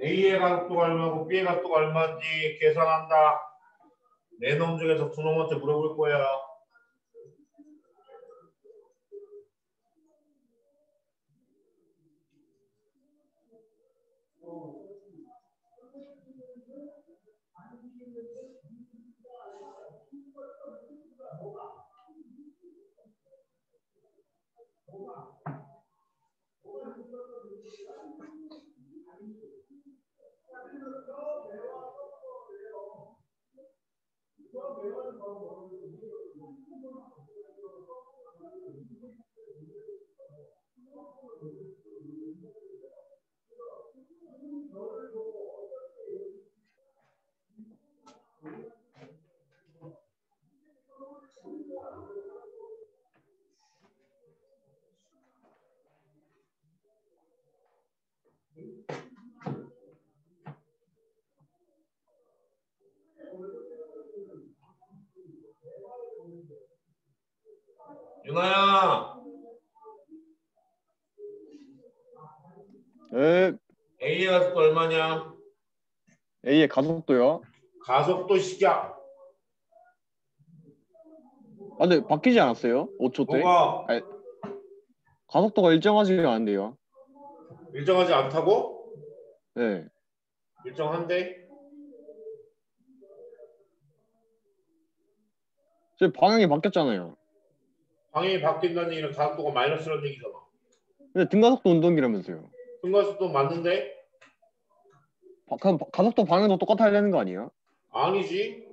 A의 가속도가 얼마고 B의 가속도가 얼마인지 계산한다. 네 놈 중에서 두 놈한테 물어볼 거야. 윤아야, 에, A의 가속도 얼마냐? A의 가속도요? 가속도 시작. 아, 근데 바뀌지 않았어요? 5초 때? 뭐가 아니, 가속도가 일정하지가 않은데요. 일정하지 않다고? 네. 일정한데? 저 방향이 바뀌었잖아요. 방향이 바뀐다는 얘기는 가속도가 마이너스라는 얘기잖아. 근데 등가속도 운동기라면서요. 등가속도 맞는데? 그럼 가속도 방향도 똑같아야 되는 거 아니에요? 아니지.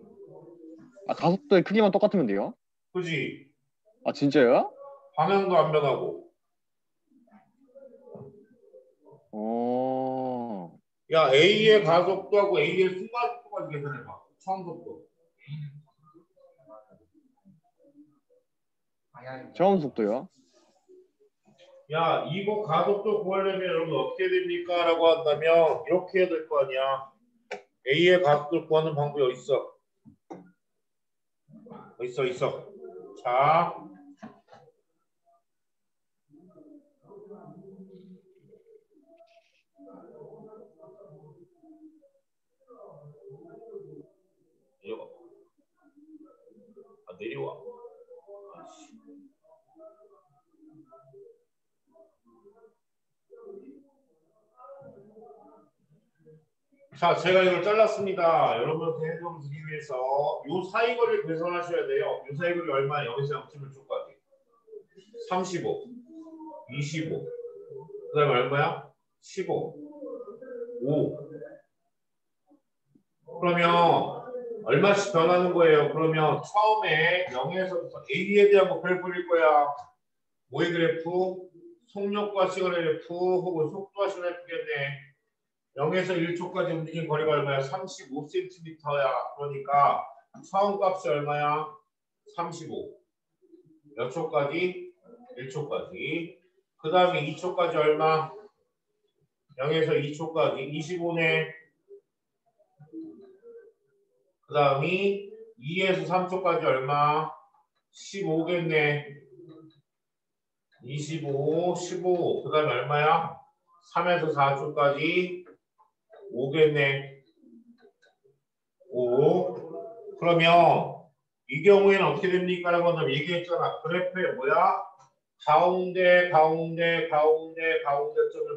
아, 가속도의 크기만 똑같으면 돼요? 그지? 아, 진짜요? 방향도 안 변하고. 어, 야, A의 가속도하고 A의 순간속도까지 계산해봐. 처음 속도. 처음 속도요? 야, 이거 가속도 구하려면 여러분 어떻게 됩니까? 라고 한다면 이렇게 해야 될 거 아니야. A의 가속도를 구하는 방법이 어디 있어? 있어. 자, 내려와. 내려와. 아씨. 자, 제가 이걸 잘랐습니다. 여러분한테 해석을 드리기 위해서 요 사이거리를 계산하셔야 돼요. 요 사이거리 얼마야? 0에서 0.1초까지. 35, 25. 그 다음에 얼마야? 15, 5. 그러면 얼마씩 변하는 거예요? 그러면 처음에 0에서부터 A에 대한 거 그래프일 거야. 뭐의 그래프? 속력과 시간의 그래프 혹은 속도와 시간의 그래프겠네. 0에서 1초까지 움직인 거리가 얼마야? 35cm야. 그러니까 처음 값이 얼마야? 35. 몇 초까지? 1초까지. 그 다음에 2초까지 얼마? 0에서 2초까지 25네. 그 다음이 2에서 3초까지 얼마? 15겠네. 25, 15. 그 다음에 얼마야? 3에서 4초까지 5겠네. 5. 그러면 이 경우에는 어떻게 됩니까? 라고 하면 얘기했잖아. 그래프에 뭐야? 가운데 점을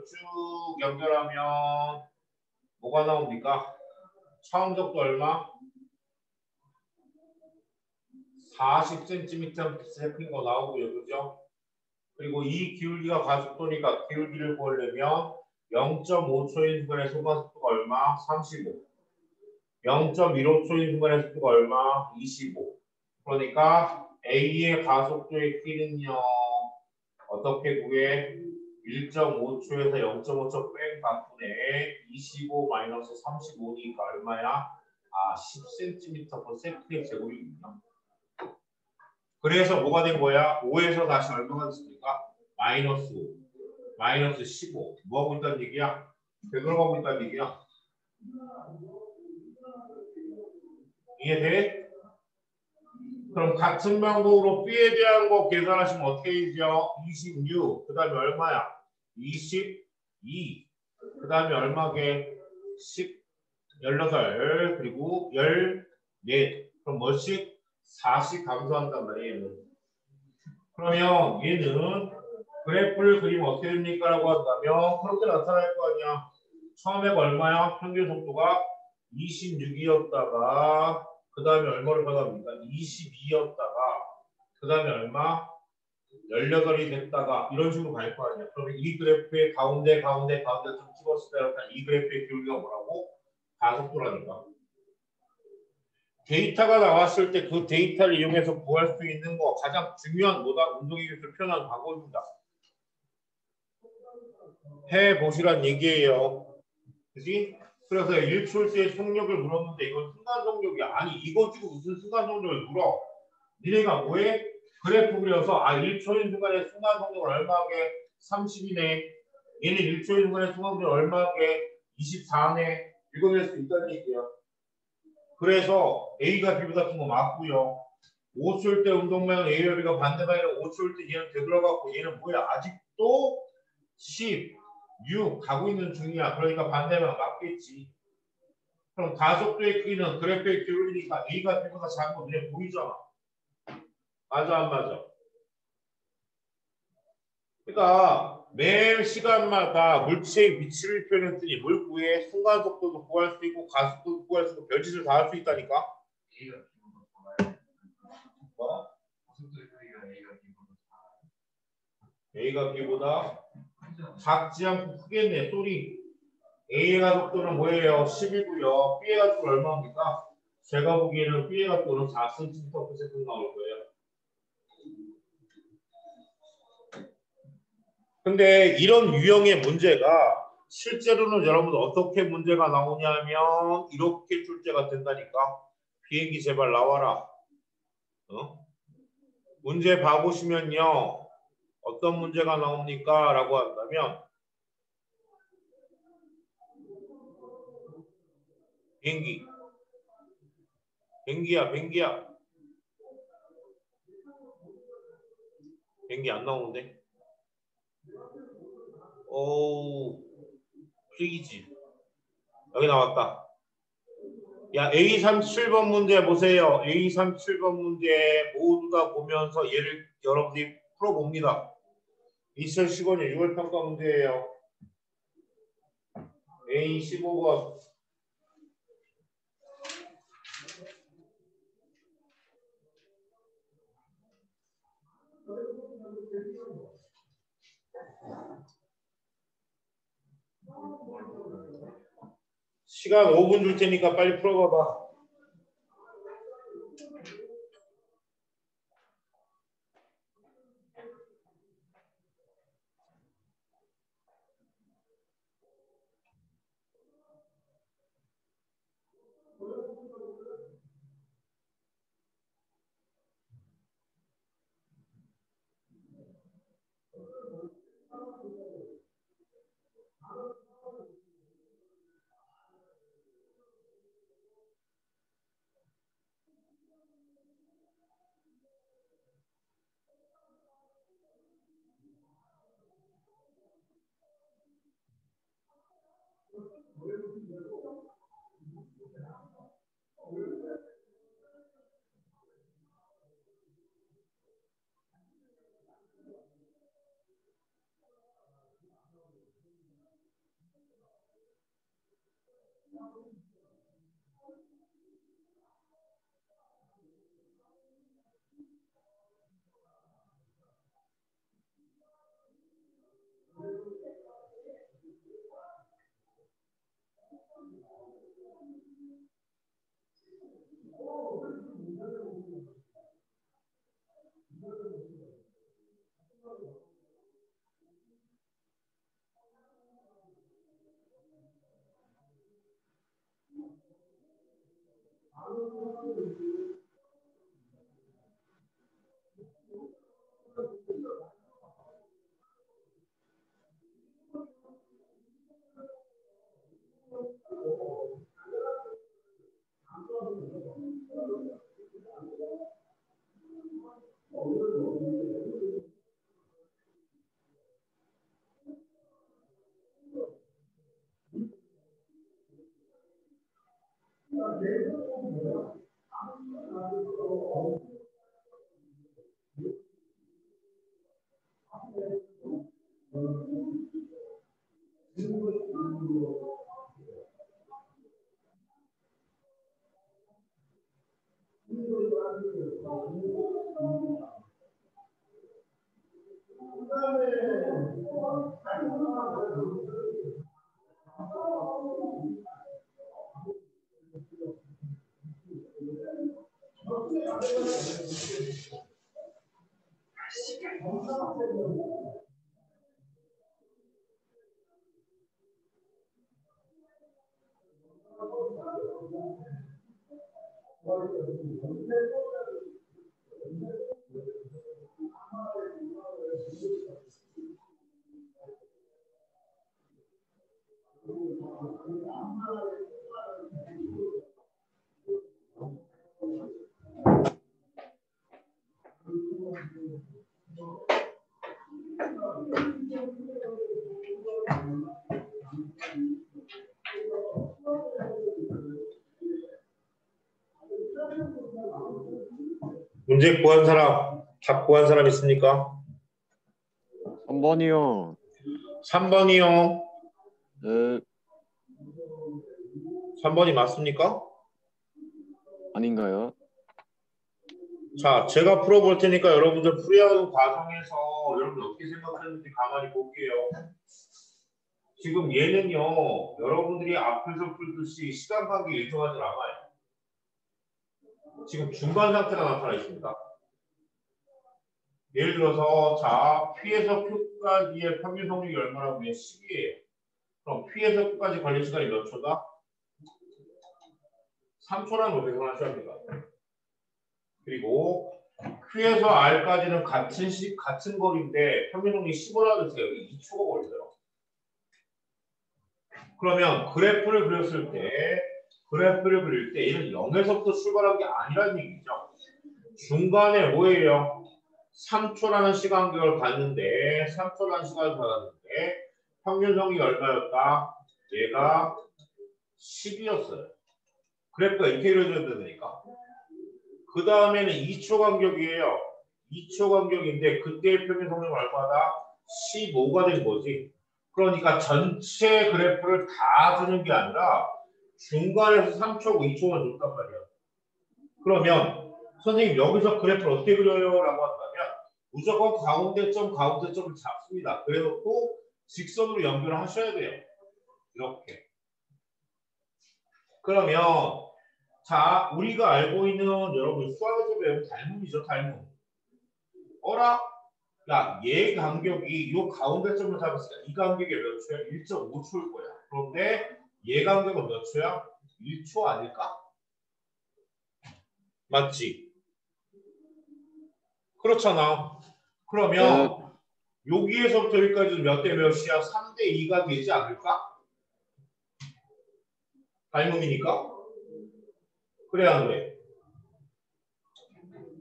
쭉 연결하면 뭐가 나옵니까? 차원적도 얼마? 40cm/s인 거 나오고요. 그죠? 그리고 이 기울기가 가속도니까 기울기를 구하려면 0.5초인 순간의 순간속도가 얼마? 35. 0.15초인 순간의 속도가 얼마? 25. 그러니까 A의 가속도의 크기는요. 어떻게 구해? 1.5초에서 0.5초 뺀 값분의 25 마이너스 35니까 얼마야? 10cm/s의 제곱이군요. 그래서 뭐가 된 거야? 5에서 다시 얼마가 됐습니까? 마이너스 5, 마이너스 15. 뭐 하고 있다는 얘기야? 되돌아가고 있다는 얘기야. 이해돼? 그럼 같은 방법으로 B에 대한 거 계산하시면 어떻게 되죠? 26. 그 다음에 얼마야? 22. 그 다음에 얼마게? 10, 18. 그리고 14. 그럼 뭐씩? 4씩 감소한단 말이에요. 그러면 얘는 그래프를 그리면 어떻게 됩니까? 라고 한다면 그렇게 나타날 거 아니야. 처음에가 얼마야? 평균 속도가 26이었다가 그 다음에 얼마를 받아봅니까? 22였다가 그 다음에 얼마? 18이 됐다가 이런 식으로 갈 거 아니야. 그러면 이 그래프의 가운데 좀 찍었을 때 이 그래프의 기울기가 뭐라고? 가속도라니까. 데이터가 나왔을 때 그 데이터를 이용해서 구할 수 있는 거 가장 중요한 뭐다? 운동의 기술을 표현하는 방법입니다. 해보시란 얘기예요. 그지? 그래서 1초일 때 속력을 물었는데 이건 순간 속력이 아니 이거 지금 무슨 순간 속력을 물어? 니네가 뭐해? 그래프 그려서 1초인 순간에 순간 속력을 얼마게? 30이네. 얘는 1초인 순간에 순간 속력을 얼마게? 24네. 읽어낼 수 있다는 얘기야. 그래서 A가 B보다 큰 거 맞고요. 5초일 때 운동량은 A와 B가 반대 방향으로 5초일 때 얘는 되돌아갔고 얘는 뭐야? 아직도 10, 6 가고 있는 중이야. 그러니까 반대방 맞겠지. 그럼 가속도의 크기는 그래프의 기울기니까 A가 B보다 작은 거 눈에 보이잖아. 맞아 안 맞아? 그러니까 매 시간마다 물체의 위치를 표현했더니 뭘 구해? 순간 속도도 구할 수 있고 가속도도 구할 수 있고 별짓을 다 할 수 있다니까. 뭐? A가 B보다 작지 않고 크겠네. 소리. A의 가속도는 뭐예요? 10이고요. B의 가속도는 얼마입니까? 제가 보기에는 B의 가속도는 4cm/s 나올 거예요. 근데 이런 유형의 문제가 실제로는 여러분 어떻게 문제가 나오냐면 이렇게 출제가 된다니까. 비행기 제발 나와라. 문제 봐보시면요. 어떤 문제가 나옵니까? 라고 한다면 비행기야. 비행기 안 나오는데? 오, 프리기지. 여기 나왔다. 야, A37번 문제 보세요. A37번 문제 모두 다 보면서 얘를 여러분들이 풀어봅니다. 2015년 6월 평가 문제예요. A15번. 시간 5분 줄 테니까 빨리 풀어봐봐. 문제 구한 사람, 답 구한 사람 있습니까? 3번이요. 3번이요. 네, 3번이 맞습니까? 아닌가요? 자, 제가 풀어볼 테니까 여러분들 풀이하는 과정에서 여러분 어떻게 생각하는지 가만히 볼게요. 지금 얘는요, 여러분들이 앞에서 풀듯이 시간 관계 일정하지 않아요. 지금 중간 상태가 나타나 있습니다. 예를 들어서 자, P에서 Q까지의 평균 성력이 얼마라고 하면 10이에요. 그럼 P에서 Q까지 걸린 시간이 몇 초다? 3초라는 걸 계산하셔야 합니다. 그리고 Q에서 R까지는 같은 거리인데 평균 성력이 15라고 해서 여기 2초가 걸려요. 그러면 그래프를 그렸을 때 그래프를 그릴 때 얘는 0에서부터 출발한 게 아니라는 얘기죠. 중간에 뭐예요? 3초라는 시간격을 봤는데 3초라는 시간을 받았는데 평균성이 얼마였다? 얘가 10이었어요. 그래프가 이렇게 그려져야 되니까. 그 다음에는 2초 간격이에요. 2초 간격인데 그때의 평균성이 얼마다? 15가 된 거지. 그러니까 전체 그래프를 다 주는 게 아니라 중간에서 3초고 2초만 줬단 말이야. 그러면 선생님 여기서 그래프를 어떻게 그려요? 라고 한다면 무조건 가운데점을 잡습니다. 그래놓고 직선으로 연결을 하셔야 돼요. 이렇게. 그러면 자, 우리가 알고 있는 여러분 수학에서 배운 닮음이죠, 닮음. 어라? 야, 얘 간격이 요 가운데 점을 잡았으니까 이 간격이 몇 초야? 1.5초일 거야. 그런데 얘 간격은 몇 초야? 1초 아닐까? 맞지? 그렇잖아. 그러면 여기에서부터 여기까지 몇 대 몇이야? 3대 2가 되지 않을까? 닮음이니까? 그래 안 그래?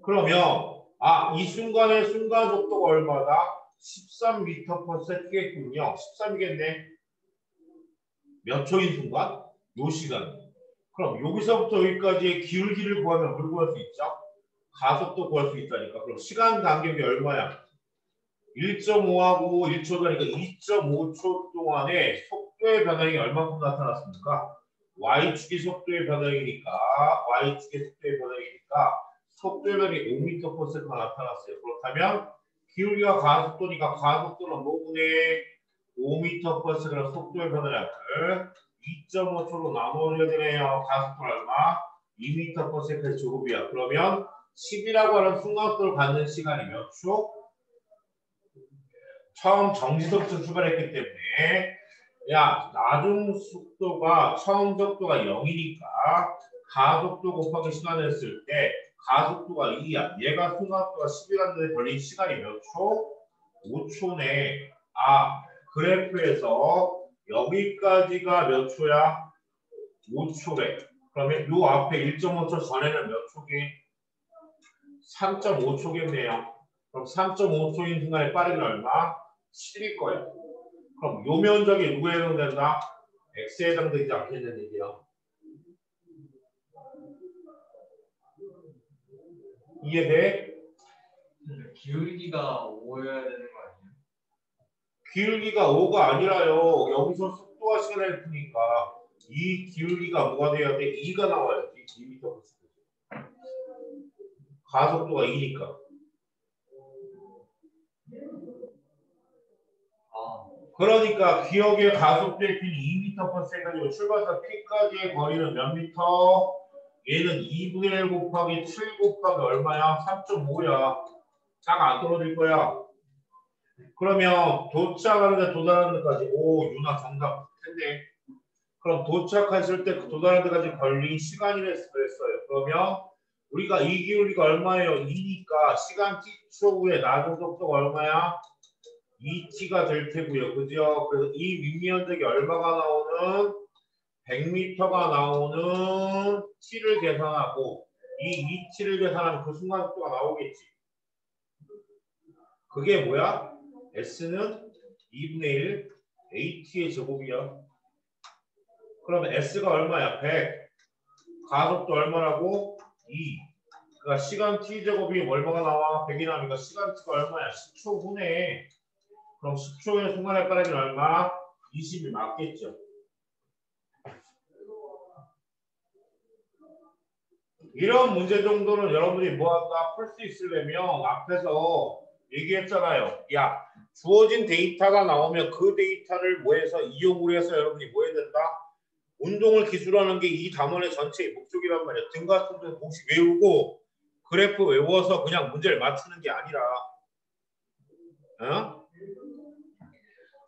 그러면 이 순간의 순간 속도가 얼마다? 13m/s겠군요. 13이겠네. 몇 초인 순간? 요 시간. 그럼 여기서부터 여기까지의 기울기를 구하면 뭘 구할 수 있죠? 가속도 구할 수 있다니까. 그럼 시간 간격이 얼마야? 1.5하고 1초다니까 2.5초 동안에 속도의 변화량이 얼마큼 나타났습니까? Y축이 속도의 변화량이니까 Y축의 속도의 변화량이니까 속도의 변화량이 5m/s가 나타났어요. 그렇다면 기울기가 가속도니까 가속도는 뭐분의 5m/s라는 속도의 변화량을 2.5초로 나눠야 되네요. 가속도 얼마? 2m/s 제곱이야. 그러면 10이라고 하는 순간속도를 갖는 시간이 몇 초? 처음 정지속도 출발했기 때문에 야, 나중 속도가 처음 속도가 0이니까 가속도 곱하기 시간을 했을 때 가속도가 2야. 얘가 순간속도가 10이라는 데 걸린 시간이 몇 초? 5초네. 그래프에서 여기까지가 몇 초야? 5초래. 그러면 요 앞에 1.5초 전에는 몇 초게? 3.5초겠네요. 그럼 3.5초인 순간에 빠르기는 얼마? 7일 거야. 그럼 요 면적이 누구에 해당된다? x에 해당되지 않겠는 얘기야. 이해돼? 기울기가 5여야 되는 거 아니에요? 기울기가 5가 아니라요. 여기서 속도와 시간을 푸니까 이 기울기가 뭐가 돼야 돼? 2가 나와야지. 2m/s. 가속도가 2니까. 그러니까 기억의 가속도의 길이 2m/s 가지고 출발선 P까지의 거리는 몇 미터? 얘는 2분의 1 곱하기 7 곱하기 얼마야? 3.5야. 딱 안 떨어질 거야. 그러면 도착하는데 도달하는 데까지 유나 정답 텐데. 그럼 도착했을 때 도달하는 데까지 걸린 시간이 그랬어요. 그러면 우리가 이 기울기가 얼마예요? 2니까 시간 t초 후에 나중 속도가 얼마야? 2t가 될 테고요. 그죠? 그래서 이 윗면적이 얼마가 나오는? 100m가 나오는 t를 계산하고 이 2t를 계산하면 그 순간 속도가 나오겠지. 그게 뭐야? s는 2분의 1 at의 제곱이야. 그러면 s가 얼마야? 100. 가속도 얼마라고? 2. 그러니까 시간 t제곱이 얼마가 나와? 100이 나오니까 시간 t가 얼마야? 10초 후네. 그럼 10초의 순간의 빠르기는 얼마? 20이 맞겠죠. 이런 문제 정도는 여러분이 뭐한다? 풀 수 있으려면 앞에서 얘기했잖아요. 야, 주어진 데이터가 나오면 그 데이터를 뭐해서 이용을 해서 여러분이 뭐 해야 된다? 운동을 기술하는 게 이 단원의 전체의 목적이란 말이야. 등가순도 공식 외우고 그래프 외워서 그냥 문제를 맞추는 게 아니라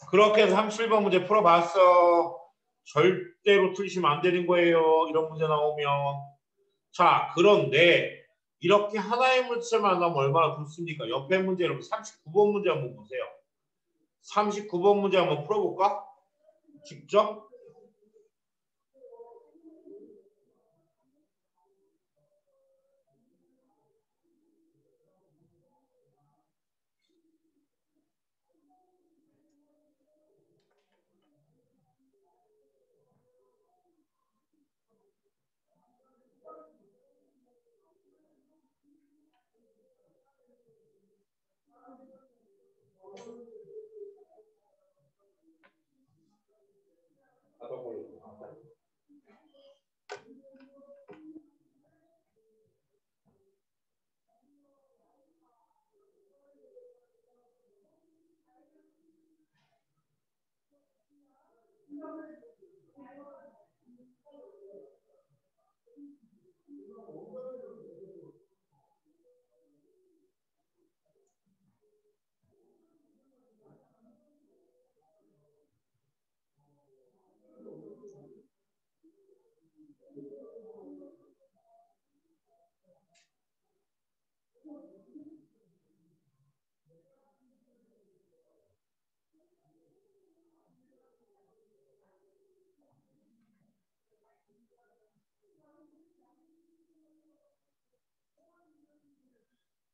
그렇게 해서 37번 문제 풀어봤어. 절대로 틀리시면 안 되는 거예요. 이런 문제 나오면. 자, 그런데 이렇게 하나의 문제만 나오면 얼마나 좋습니까? 옆에 문제 여러분 39번 문제 한번 보세요. 39번 문제 한번 풀어볼까? 직접?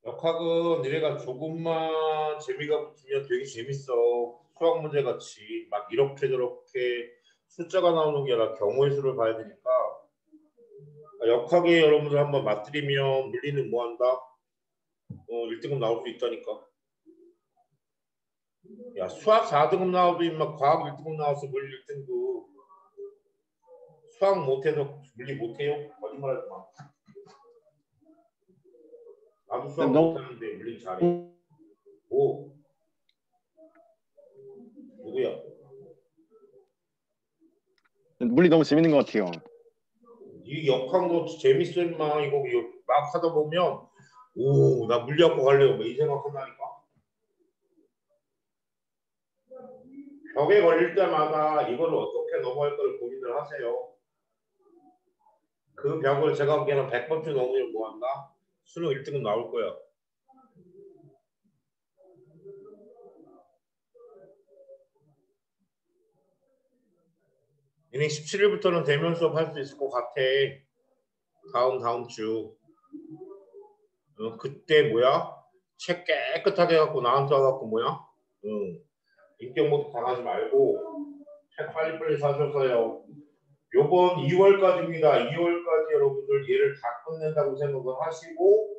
역학은 니네가 조금만 재미가 붙으면 되게 재밌어. 수학 문제 같이 막 이렇게 저렇게 숫자가 나오는 게 아니라 경우의 수를 봐야 되니까. 역학에 여러분들 한번 맞들이면 물리는 뭐 한다? 1등급 나올 수 있다니까. 야, 수학 4등급 나와도 임마 과학 1등급 나왔어. 물리 1등급. 수학 못해서 물리 못해요? 거짓말하지 마. 나도 수학 못하는데 물리 잘해. 오, 누구야? 물리 너무 재밌는 것 같아요. 이 역한 거 재밌어 임마. 이거 막 하다 보면 오, 나 물리학과 갈래요. 뭐 이 생각 한다니까. 벽에 걸릴 때마다 이걸 어떻게 넘어갈 걸 고민을 하세요. 그 벽을 제가 보기에는 100번쯤 넘으면 뭐한다? 수능 1등급 나올 거야. 이닝 17일부터는 대면 수업 할 수 있을 것 같아. 다음 주. 그때 뭐야? 책 깨끗하게 해갖고 나한테 와갖고 뭐야? 인격 모드 당하지 말고 책 빨리빨리 사셔서요. 요번 2월까지입니다. 2월까지 여러분들 얘를 다 끝낸다고 생각을 하시고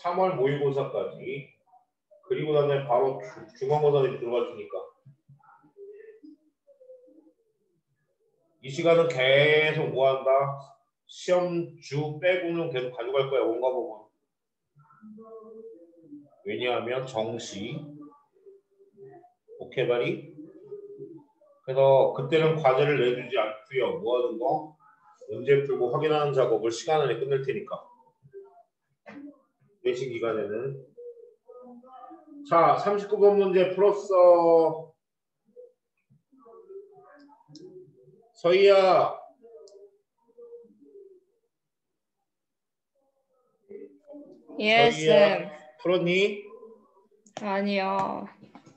3월 모의고사까지 그리고 나면 바로 중간고사들이 들어가시니까 이 시간은 계속 뭐한다? 시험 주 빼고는 계속 가져갈 거야. 원과목은. 왜냐하면 정시 오케바리 그래서 그때는 과제를 내주지 않고요. 뭐 하는 거? 문제 풀고 확인하는 작업을 시간 안에 끝낼 테니까. 외신 기간에는. 자, 39번 문제 풀었어. 서희야. 예, 쌤. 풀었니? 아니요.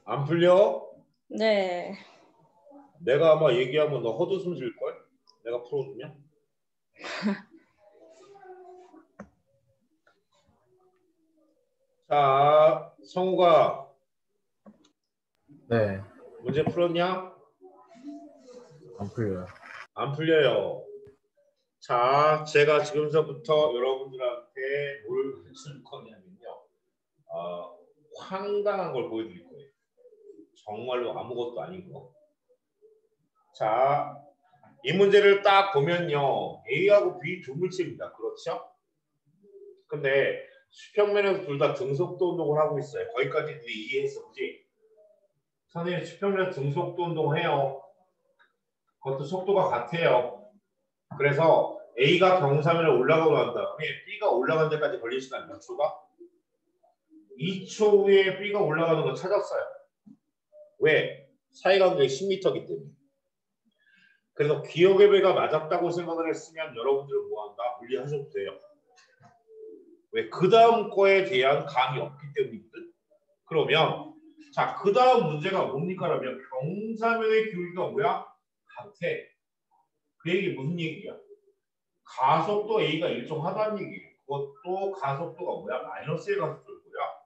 안 풀려? 네. 내가 아마 얘기하면 너 헛웃음 질걸? 내가 풀어주면? 자, 성우가 네. 문제 풀었냐? 안 풀려요. 안 풀려요. 자, 제가 지금서부터 여러분들한테 뭘 가르칠 거냐면요. 황당한 걸 보여드릴 거예요. 정말로 아무것도 아닌 거. 자, 이 문제를 딱 보면요. A하고 B 두 물체입니다. 그렇죠? 근데 수평면에서 둘 다 등속도 운동을 하고 있어요. 거기까지 우리 이해했어, 그지? 선생님 수평면에서 등속도 운동을 해요. 그것도 속도가 같아요. 그래서 A가 경사면에 올라가고 난 다음에 B가 올라간 데까지 걸릴 시간 몇 초가? 2초 후에 B가 올라가는 거 찾았어요. 왜? 사이간격이 10m이기 때문에. 그래서 기억의 배가 맞았다고 생각을 했으면 여러분들은 뭐한다? 물리하셔도 돼요. 왜? 그 다음 거에 대한 감이 없기 때문이거든. 그러면 자, 그 다음 문제가 뭡니까? 라면 경사면의 기울기가 뭐야? 같아. 그 얘기 무슨 얘기야? 가속도 A가 일정하다는 얘기예요. 그것도 가속도가 뭐야? 마이너스의 가속도일 거야.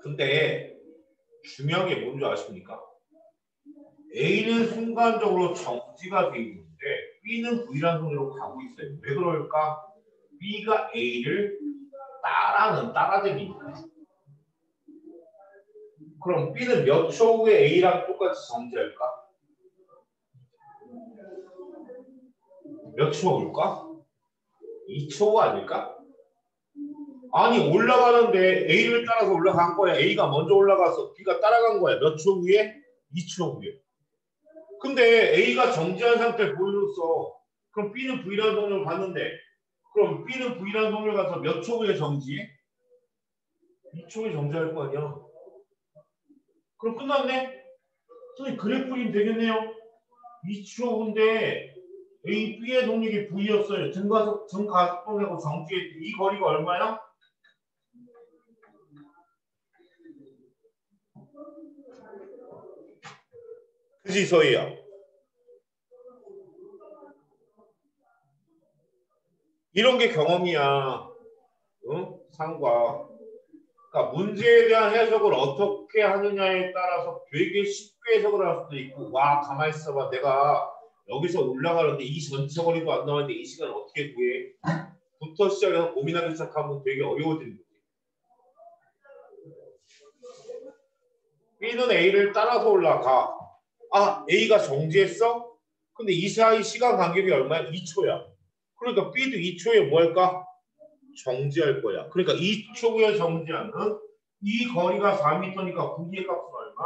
근데 중요한 게 뭔지 아십니까? A는 순간적으로 정지가 돼 있는데 B는 V라는 속도로 가고 있어요. 왜 그럴까? B가 A를 따라잡으니까. 그럼 B는 몇 초 후에 A랑 똑같이 정지할까? 몇 초 후일까? 2초 후 아닐까? 아니 올라가는데 A를 따라서 올라간 거야. A가 먼저 올라가서 B가 따라간 거야. 몇 초 후에? 2초 후에. 근데 A가 정지한 상태 보여줬어. 그럼 B는 V라는 동력을 봤는데 그럼 B는 V라는 동력을 가서 몇 초 후에 정지해? 2초 후에 정지할 거 아니야. 그럼 끝났네? 선생님 그래프 그림 되겠네요. 2초 후인데 A, B의 동력이 V였어요. 증가속도하고 정지의 이 거리가 얼마야? 그지 서희야? 이런 게 경험이야. 상과. 그러니까 문제에 대한 해석을 어떻게 하느냐에 따라서 되게 쉽게 해석을 할 수도 있고, 와 가만히 있어봐, 내가 여기서 올라가는데 이 전체 거리도 안 나왔는데 이 시간 어떻게 구해? 부터 시작해서 고민하기 시작하면 되게 어려워지는 거지. B는 A를 따라서 올라가. 아, A가 정지했어? 근데 이 사이 시간 간격이 얼마야? 2초야. 그러니까 B도 2초에 뭐 할까? 정지할 거야. 그러니까 2초에 정지하는 이 거리가 4m니까 구기의 값은 얼마?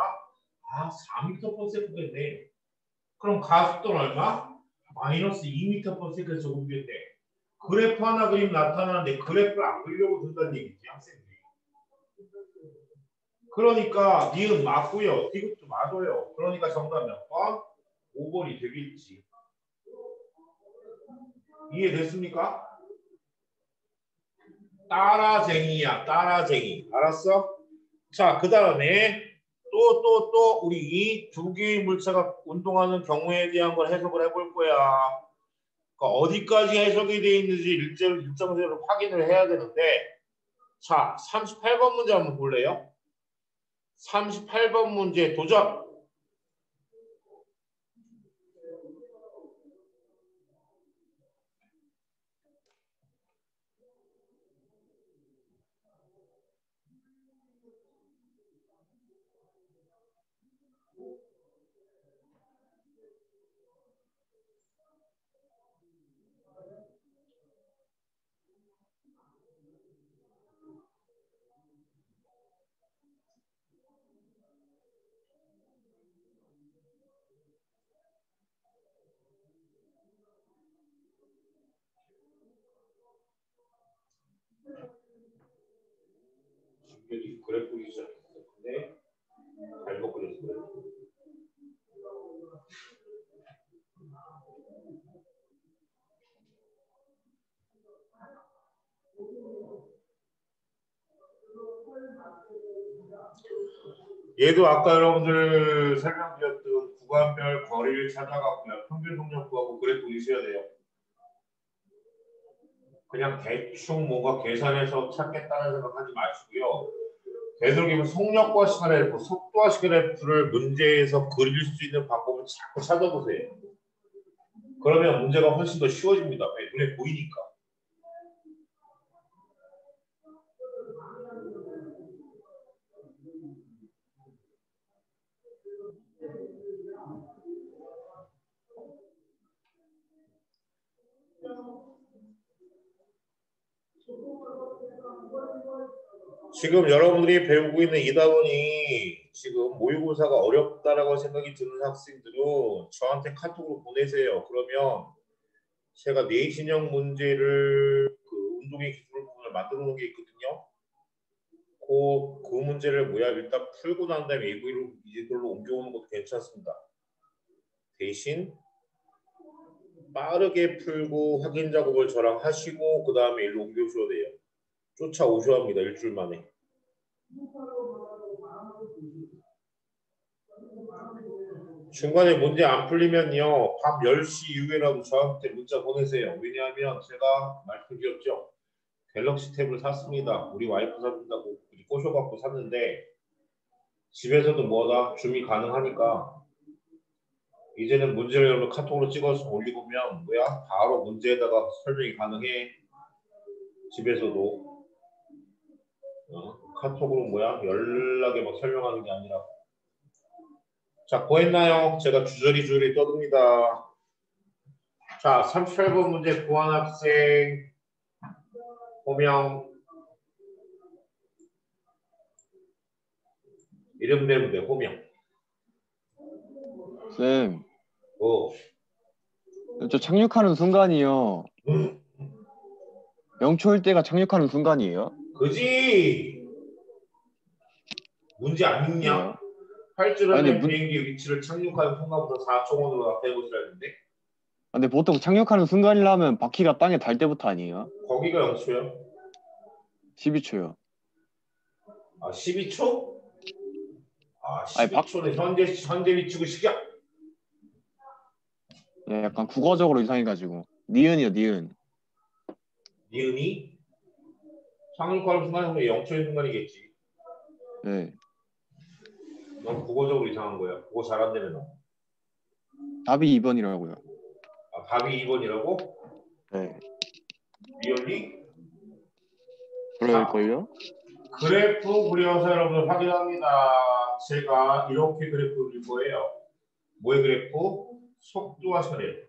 아, 4m/s겠네. 그럼 가속도는 얼마? 마이너스 2m/s에서 적용되네. 그래프 하나 그림 나타나는데 그래프를 안 그리려고 든다는 얘기지, 학생들이. 그러니까 니은 맞고요. 이것도 맞아요. 그러니까 정답 몇 번? 5번이 되겠지. 이해됐습니까? 따라쟁이야, 따라쟁이. 알았어? 자, 그 다음에 또 우리 이 두 개의 물체가 운동하는 경우에 대한 걸 해석을 해볼 거야. 그러니까 어디까지 해석이 되어 있는지 일정세로 확인을 해야 되는데, 자, 38번 문제 한번 볼래요? 38번 문제 도전! 지금 그래프 보기 시작했어. 근데 잘못 그렸어. 얘도 아까 여러분들 설명드렸던 구간별 거리를 찾아가고요. 평균 속력 구하고 그래프 그리셔야 돼요. 그냥 대충 뭔가 계산해서 찾겠다는 생각하지 마시고요. 되도록이면 속력과 시그래프, 속도와 시그래프를 문제에서 그릴 수 있는 방법을 자꾸 찾아보세요. 그러면 문제가 훨씬 더 쉬워집니다. 왜? 눈에 보이니까. 지금 여러분들이 배우고 있는 이 답안이 지금 모의고사가 어렵다라고 생각이 드는 학생들은 저한테 카톡으로 보내세요. 그러면 제가 내신형 문제를 그 운동의 기술 부분을 만들어 놓은 게 있거든요. 그 문제를 일단 풀고 난 다음에 이걸로 옮겨오는 것도 괜찮습니다. 대신 빠르게 풀고 확인 작업을 저랑 하시고 그 다음에 일로 옮겨오셔야 돼요. 쫓아오셔야 합니다. 일주일 만에. 중간에 문제 안 풀리면요. 밤 10시 이후에라도 저한테 문자 보내세요. 왜냐하면 제가 말씀드렸죠. 갤럭시 탭을 샀습니다. 우리 와이프 사준다고 꼬셔갖고 샀는데 집에서도 뭐다 줌이 가능하니까 이제는 문제를 카톡으로 찍어서 올리고면 바로 문제에다가 설명이 가능해. 집에서도 카톡으로 연락에 막 설명하는 게 아니라. 자, 보였나요? 제가 주저리 떠듭니다. 자, 38번 문제 구한 학생 호명. 이름 대문제 호명. 쌤, 어. 저 착륙하는 순간이요. 0초일 때가 착륙하는 순간이에요? 그지? 문제 안 읽냐? 활주로의 비행기 위치를 착륙하는 순간부터 4초원으로 나타내고 있어야 하는데. 근데 보통 착륙하는 순간이라면 바퀴가 땅에 닿을 때부터 아니에요? 거기가 0초요? 12초요. 아, 12초? 아, 아니, 12초는 현재 위치고 시기야. 예, 약간 국어적으로 이상해가지고. 니은이요, 니은. 니은이? 상륙하는 순간은 0초인 순간이겠지. 네. 너무 국어적으로 이상한 거야. 국어 잘한다며 너. 답이 2번이라고요. 아, 답이 2번이라고? 네. 리얼리? 그럴걸요? 그래프 그려서 여러분들 확인합니다. 제가 이렇게 그래프 그릴 거예요. 뭐의 그래프? 속도와 시간의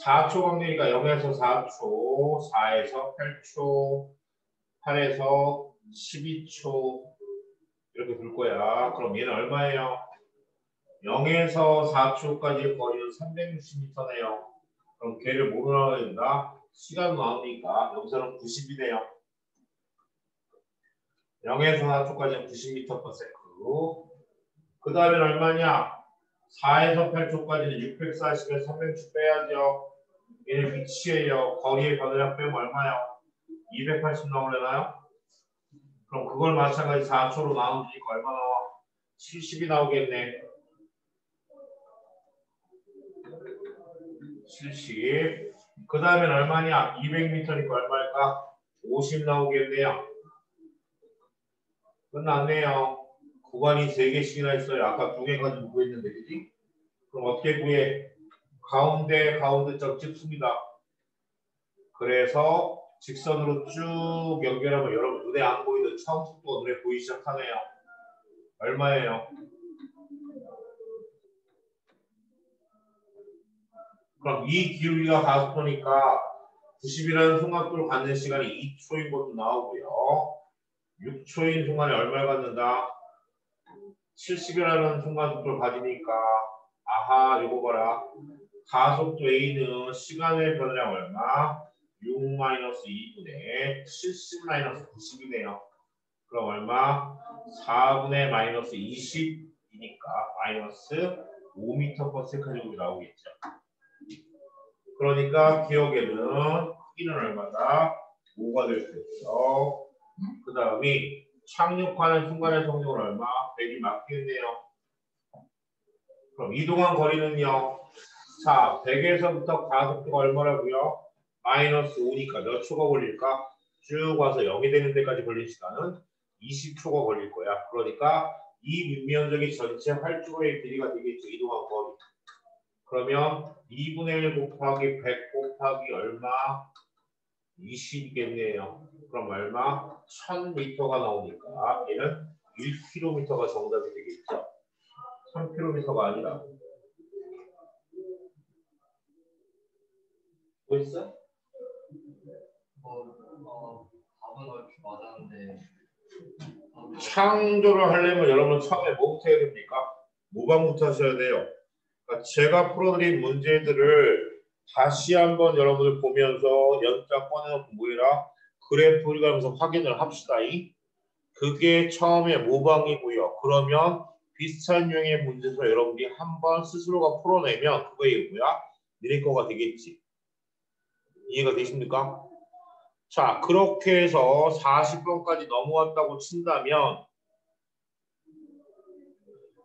4초 간격이니까 0에서 4초, 4에서 8초, 8에서 12초 이렇게 둘 거야. 그럼 얘는 얼마예요? 0에서 4초까지의 거리는 360m네요. 그럼 걔를 뭐로 나와야 된다? 시간 나오니까 여기서는 90이네요. 0에서 4초까지는 90m/s. 그 다음에 얼마냐? 4에서 8초까지는 640에서 360 빼야죠. 얘는 위치예요. 거리의 변화량 빼면 얼마요? 280 나오려나요? 그럼 그걸 마찬가지 4초로 나누니까 얼마 나와? 70이 나오겠네. 70. 그 다음엔 얼마냐? 200m니까 얼마일까? 50 나오겠네요. 끝났네요. 구간이 3개씩이나 있어요. 아까 2개까지 구했는데, 그지? 그럼 어떻게 구해? 가운데점 찍습니다. 그래서 직선으로 쭉 연결하면 여러분 눈에 안 보이던 처음 속도가 눈에 보이기 시작하네요. 얼마예요? 그럼 이 기울기가 가속도니까 90이라는 순간도를 갖는 시간이 2초인 것도 나오고요. 6초인 순간에 얼마를 갖는다? 70이라는 순간 속도를 가지니까 아하 이거 봐라. 가속도 A는 시간의 변화량 얼마? 6-2분의 70-90이네요. 그럼 얼마? 4분의 -20이니까 마이너스 5m/s 정도 나오겠죠. 그러니까 기억에는 크기는 얼마다? 5가 될 수 있죠. 그 다음이 착륙하는 순간의 속력은 얼마? 100이 맞겠네요. 그럼 이동한 거리는요. 자, 100에서부터 가속도가 얼마라고요? -5니까 몇 초가 걸릴까? 쭉 와서 0이 되는 데까지 걸린 시간은 20초가 걸릴 거야. 그러니까 이 밑면적이 전체 활주로의 길이가 되겠죠. 이동한 거리. 그러면 2분의 1 곱하기 100 곱하기 얼마? 20이겠네요. 그럼 얼마? 1000m가 나오니까 얘는 1km가 정답이 되겠죠. 1000km가 아니라. 뭐 있어? 답은 얼추 맞았는데 창조를 하려면 여러분 처음에 뭐부터 해야 됩니까? 모방부터 하셔야 돼요. 그러니까 제가 풀어드린 문제들을 다시 한번 여러분들 보면서 연장 꺼내놓고 뭐해라? 그래프 그리면서 확인을 합시다. 그게 처음에 모방이고요. 그러면 비슷한 유형의 문제에서 여러분들이 한번 스스로가 풀어내면 그거의 뭐야? 니네 거가 되겠지. 이해가 되십니까? 자, 그렇게 해서 40번까지 넘어왔다고 친다면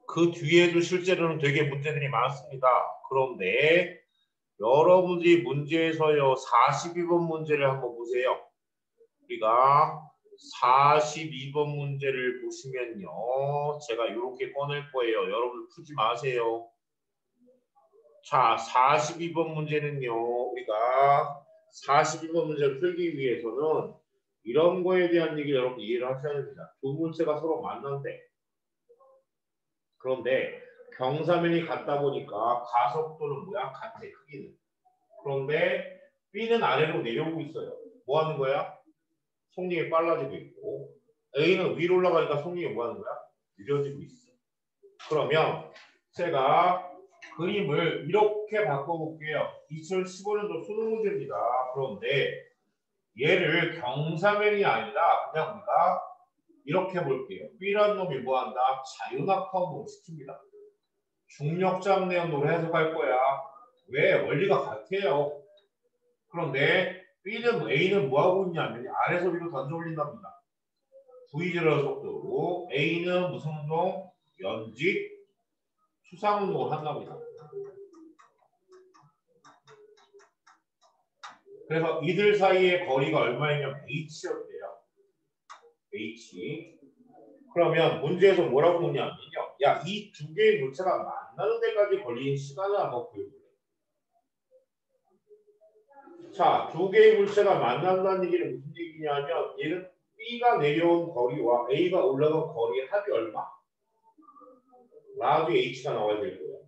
그 뒤에도 실제로는 되게 문제들이 많습니다. 그런데 여러분들이 문제에서요 42번 문제를 한번 보세요. 우리가 42번 문제를 보시면요 제가 이렇게 꺼낼 거예요. 여러분 푸지 마세요. 자, 42번 문제는요 우리가 42번 문제를 풀기 위해서는 이런 거에 대한 얘기를 여러분 이해를 하셔야 됩니다. 두 문제가 서로 만난대. 그런데 경사면이 같다 보니까 가속도는 뭐야? 같아, 크기는. 그런데 B는 아래로 내려오고 있어요. 뭐 하는 거야? 속력이 빨라지고 있고 A는 위로 올라가니까 속력이 뭐 하는 거야? 느려지고 있어. 그러면 제가 그림을 이렇게 바꿔볼게요. 2015년도 수능 문제입니다. 그런데 얘를 경사면이 아니라 그냥 우리가 이렇게 볼게요. B라는 놈이 뭐한다? 자유낙하운동을 시킵니다. 중력장 내용으로 해석할 거야. 왜? 원리가 같아요. 그런데 B는 A는 뭐하고 있냐면 아래서 위로 던져 올린답니다. V제로 속도로 A는 무슨 운동? 연직 수상 운동을 한답니다. 그래서 이들 사이의 거리가 얼마냐면 H였대요. H. 그러면 문제에서 뭐라고 묻냐면요. 야, 이 두 개의 물체가 만나는 데까지 걸린 시간을 한번 구해볼래. 자, 두 개의 물체가 만난다는 얘기는 무슨 얘기냐면 얘는 B가 내려온 거리와 A가 올라간 거리의 합이 얼마? 라도 H가 나와야 될 거예요.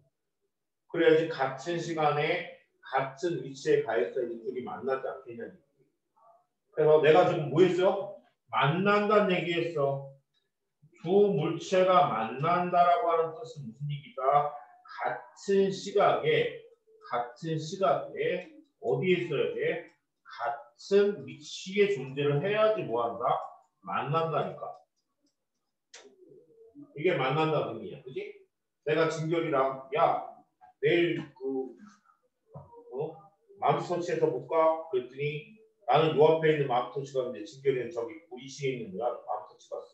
그래야지 같은 시간에 같은 위치에 가 있어야 이 둘이 만나지 않겠냐는 얘기. 그래서 내가 지금 뭐 했어? 만난다는 얘기했어. 두 물체가 만난다라고 하는 뜻은 무슨 얘기가? 같은 시각에 어디에 있어야 돼? 같은 위치에 존재를 해야지 뭐한다? 만난다니까. 이게 만난다는 의미야, 그지? 내가 진결이랑 야 내일 맘스터치에서 볼까? 그랬더니 나는 요 앞에 있는 맘스터치 갔는데 진결이는 저기 구리시에 있는 거야. 맘스터치 갔어.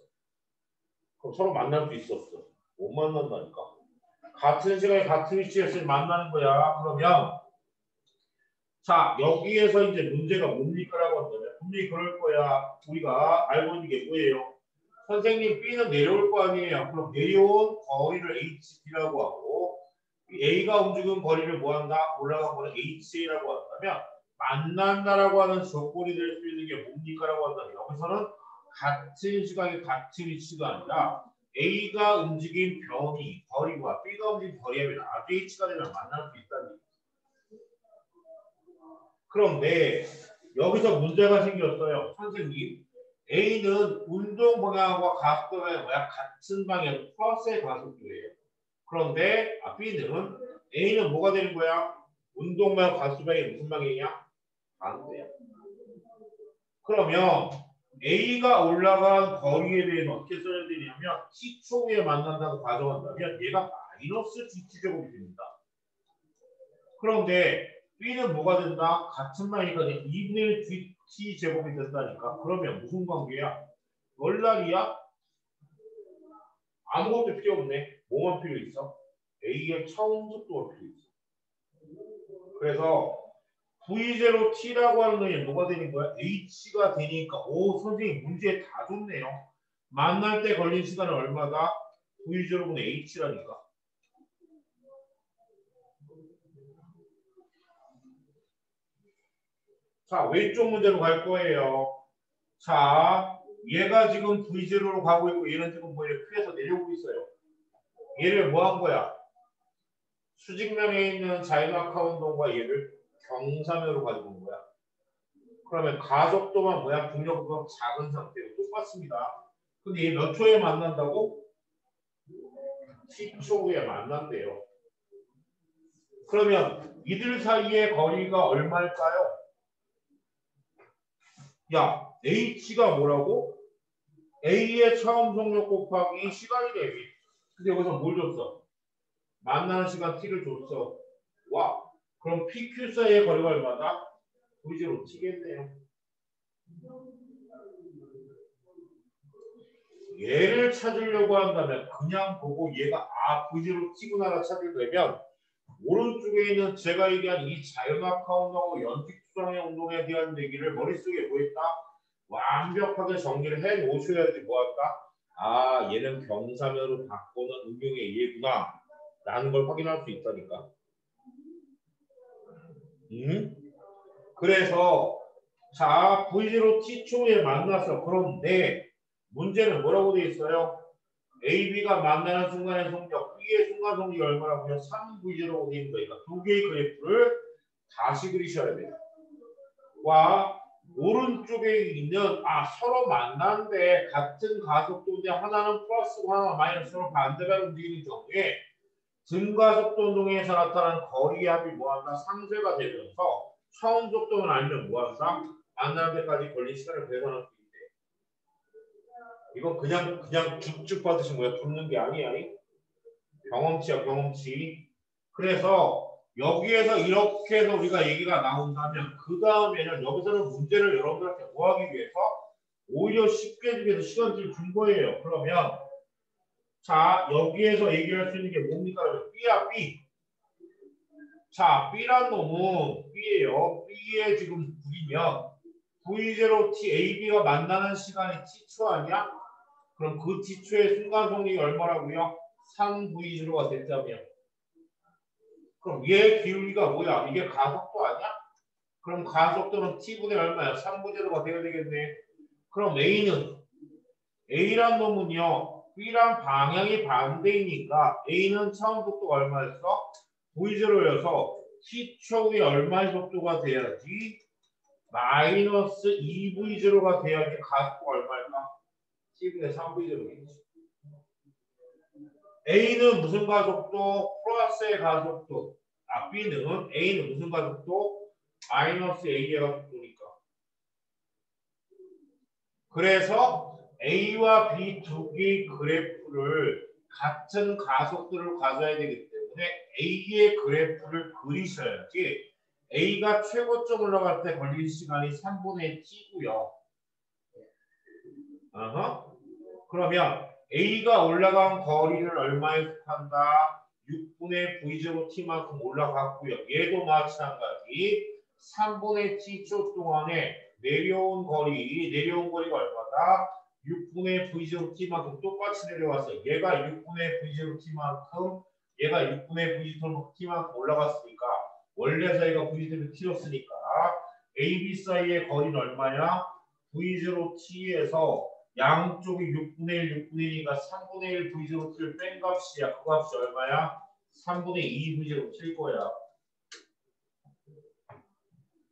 그럼 서로 만날 수 있었어. 못 만난다니까. 같은 시간에 같은 위치에서 만나는 거야. 그러면 자 여기에서 이제 문제가 뭡니까라고 한다면 분명히 그럴 거야. 우리가 알고 있는 게 뭐예요? 선생님 B는 내려올 거 아니에요. 그럼 내려온 거리를 HB라고 하고 A가 움직인 거리를 뭐한다? 올라간 거는 HA라고 한다면 만난다라고 하는 조건이 될 수 있는 게 뭡니까라고 한다면 여기서는 같은 시각에 같은 위치가 아니라 A가 움직인 변이 거리와 B가 움직인 거리의 나중에 H가 되면 만날 수 있다는 얘기죠. 그런데 여기서 문제가 생겼어요. 선생님 A는 운동 방향과 가속도 방향 같은 방향 플러스의 가속도예요. 그런데 B는 A는 뭐가 되는 거야? 운동 방향 가속도 방향이 무슨 방향이야? 반대야. 그러면 A가 올라간 거리에 대해서 어떻게 써야 되냐면 T초 후에 만난다고 가정한다면 얘가 마이너스 GT제곱이 됩니다. 그런데 B는 뭐가 된다? 같은 말이니까 2분의 1 GT제곱이 된다니까. 그러면 무슨 관계야? 월날이야? 아무것도 필요 없네. 뭐만 필요 있어? A의 차원 속도가 필요 있어. 그래서 V0 T라고 하는 놈이 뭐가 되는 거야? H가 되니까 오 선생님 문제 다 좋네요. 만날 때 걸린 시간은 얼마다? V0분의 H라니까. 자 왼쪽 문제로 갈 거예요. 자 얘가 지금 V0로 가고 있고 얘는 지금 뭐예요? Q에서 내려오고 있어요. 얘를 뭐 한 거야? 수직면에 있는 자연낙하 운동과 얘를 경사면으로 가지고 온 거야. 그러면 가속도만 뭐야? 중력은 작은 상태로 똑같습니다. 근데 얘 몇 초에 만난다고? 10초 후에 만난대요. 그러면 이들 사이의 거리가 얼마일까요? 야, H가 뭐라고? A의 처음 속력 곱하기 시간이 돼. 근데 여기서 뭘 줬어? 만나는 시간 T를 줬어. 와, 그럼 PQ 사이의 거리가 얼마다? V0 T겠네요. 얘를 찾으려고 한다면 그냥 보고 얘가 V0 T구나라 찾으려면 오른쪽에 있는 제가 얘기한 이 자연낙하 운동하고 연직수상의 운동에 대한 얘기를 머릿속에 뭐 했다? 완벽하게 정리를 해 놓으셔야지 뭐 할까? 얘는 경사면으로 바꾸는 응용의 예구나 라는 걸 확인할 수 있다니까. 그래서 자 V0 T초에 만났어. 그런데 문제는 뭐라고 돼 있어요? AB가 만나는 순간의 속력 B의 순간 속력이 얼마라고요? 3V0라고 돼 있는 거니까 두 개의 그래프를 다시 그리셔야 돼요. 와 오른쪽에 있는 서로 만나는데 같은 가속도인데 하나는 플러스고 하나는 마이너스로 반대가 움직이는 경우에 증가속도 운동에서 나타나는 거리의 합이 뭐한다? 상쇄가 되면서 처음 속도는 아니면 뭐한다? 만나는 데까지 걸린 시간을 계산할 수 있대. 이건 그냥 쭉쭉 받으신 거야. 붙는 게 아니야. 경험치야 경험치. 그래서 여기에서 이렇게 해서 우리가 얘기가 나온다면 그 다음에는 여기서는 문제를 여러분들한테 뭐 하기 위해서 오히려 쉽게 해주기 위해서 시간을 준 거예요. 그러면 자 여기에서 얘기할 수 있는 게 뭡니까? B야 B. 자 B란 놈은 B예요. B에 지금 9이면 V0, T, AB가 만나는 시간이 T초 아니야? 그럼 그 T초의 순간속력이 얼마라고요? 3V0가 됐다며. 그럼 얘 기울기가 뭐야? 이게 가속도 아니야? 그럼 가속도는 T분의 얼마야? 3V0가 되어야 되겠네. 그럼 A란 놈은요. B랑 방향이 반대이니까 A는 처음 속도가 얼마였어? V0여서 T초의 얼마의 속도가 돼야지? 마이너스 2V0가 돼야지 가속도가 얼마일까? T분의 3V0겠지. A는 무슨 가속도? 플러스의 가속도. A는 무슨 가속도? 마이너스 A의 가속도니까. 그래서 A와 B 두 개의 그래프를 같은 가속도를 가져야 되기 때문에 A의 그래프를 그리셔야지 A가 최고점 올라갈 때 걸리는 시간이 3분의 T고요. 그러면 A가 올라간 거리를 얼마에 속한다? 6분의 V0 T만큼 올라갔고요. 얘도 마찬가지 3분의 T초 동안에 내려온 거리가 얼마다? 6분의 V0 T만큼 똑같이 내려왔어요. 얘가 6분의 V0 T만큼, 얘가 6분의 V0 T만큼 올라갔으니까 원래 사이가 V0 T였으니까 AB 사이의 거리는 얼마야? V0 T에서 양쪽이 6분의 1, 6분의 2가 3분의 1 V0 T를 뺀 값이야. 그 값이 얼마야? 3분의 2 V0 T일 거야.